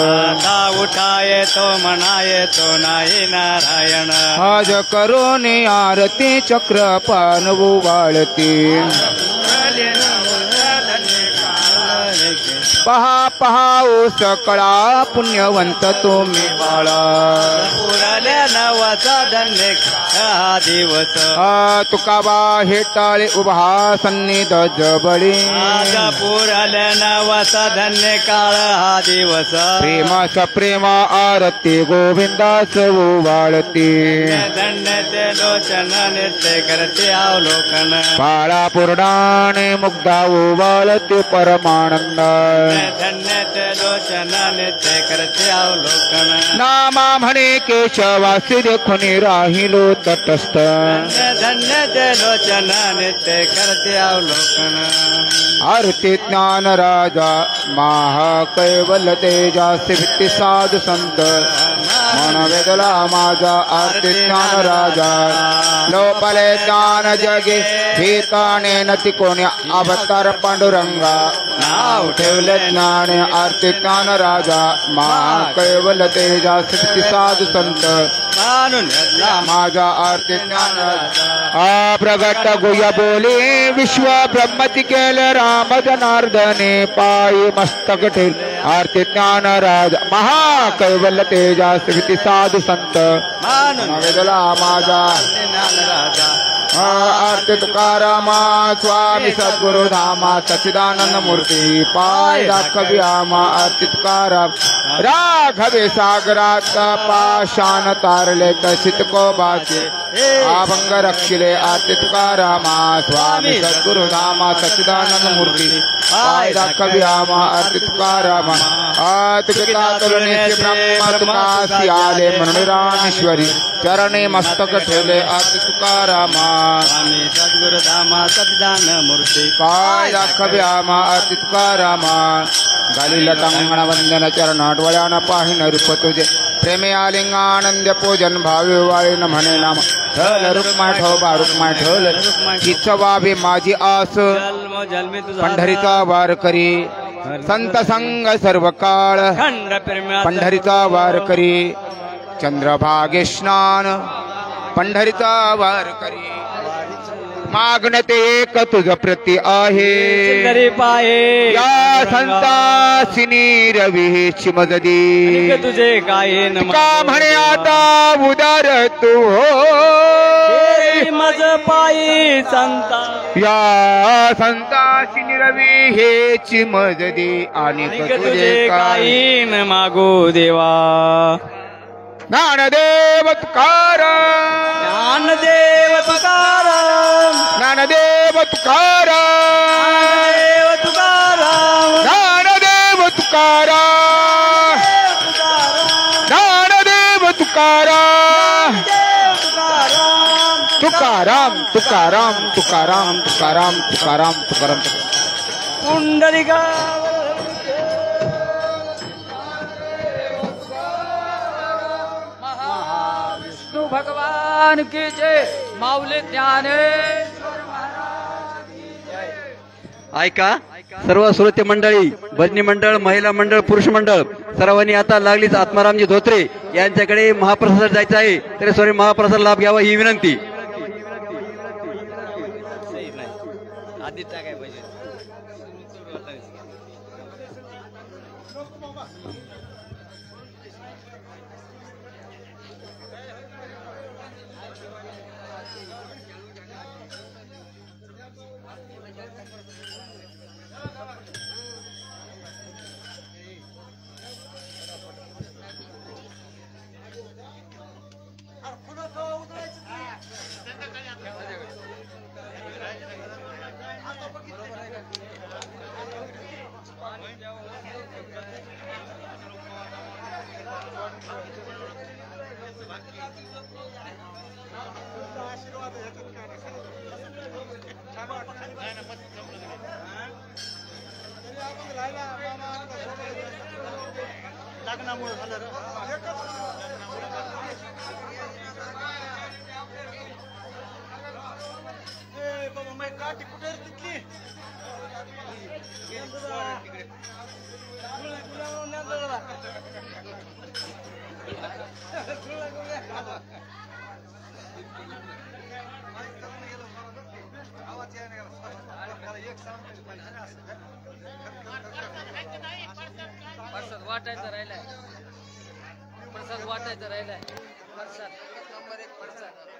उठायतो म्हणायतो नाही नारायण आज करून आरती चक्र पानवू वाळती पहा पहा ओ सकळा पुण्यवंत तुम्ही बाळा पुराल्या नावाचा धन्य हा दिवस तुकाबा हेटाळे उभा सन्निध जबळी पुराल्या नावाचा धन्य काळ हा दिवस प्रेमास प्रेम आरती गोविंदास वाळती धन्य ते लोचन नृत्य करते अवलोकन बाळा पूर्णाने मुग्धा वाळते परमानंद धन्य ते लोचन नृत्य करते अवलोकन नामा म्हणे केशवासी देखून राहिलो तटस्थ धन्य ते लोचन नृत्य करते अवलोकन आरती ज्ञान राजा महाकैवल तेजासी भित्ती साधू संत मन वेदला माझा आरती ज्ञान राजा लोपले ज्ञान जगे ठिकाणे नती कोणी अवतार पांडुरंगा नाव ठेवले ज्ञान आरती ज्ञान राजा महाकैवल तेजासी भित्ती साधू संत माझा आरती ज्ञान राजा प्रगट गुय बोले विश्व ब्रह्मति केले राम जनार्दने पायी मस्तक ठेल आरती ज्ञान राज महाकैवल्य तेजास विती साधु संत वेदला माझा आरती तुकारामा स्वामी सद्गुरु धामा सच्चिदानंद मूर्ती पाय दाखव्यामा आरती तुकाराम राघवे सागरात पाषाण तारले तसित को बाचे अभंग रक्षिले आरती तुकारामा स्वामी सद्गुरु धामा सच्चिदानंद मूर्ती पाय दाखव्यामा आरती तुकारामा तुका तुलनेचे ब्रह्म तुकासी आले म्हणून रामेश्वरी चरणे मस्तक ठेवले आरती तुकारामा स्वामी सद्गुरु धामा सच्चिदानंद मूर्ती पाय दाखव्यामा आरती तुकारामा गाली लतांगण वंदन चरण डोळ्यान पाहिन रूप तुझे प्रेमे आलिंगानंद पूजन भावे वाळे न म्हणे नाम ठल रुक्माय ठोबा रुक्माय ठल हिच वावे माझी आस पंढरीचा वार करी संत संग सर्व काळ पंढरीचा वार करी चंद्रभागे स्नान पंढरीचा वार करी मागणं ते एक तुझ प्रती आहे सुंदरी पाये या संतासिनी रवी हेची मददी अनेक तुझे काय न का म्हणे आता उदार तू मज पायी संता या संतासिनी रवी हेची मददी आणि तुझे काही न मागो देवा ज्ञानदेव तुकाराम ज्ञानदेव तुकाराम ज्ञानदेव तुकाराम देव तुकाराम ज्ञानदेव तुकाराम ज्ञानदेव तुकाराम तुकाराम तुकाराम तुकाराम तुकाराम तुकाराम तुकाराम पुंडलिका महाविष्णु भगवान की जय माऊली ज्ञानेश्वर महाराज की जय ऐका सर्व श्रोते मंडळी भजनी मंडळ महिला मंडळ पुरुष मंडळ सर्वांनी आता लागलीच आत्मारामजी धोत्रे यांच्याकडे महाप्रसाद जायचा आहे तरी सॉरी महाप्रसाद लाभ घ्यावा ही विनंती आधी टाकाय पाहिजे प्रसाद वाटायचा राहिलाय प्रसाद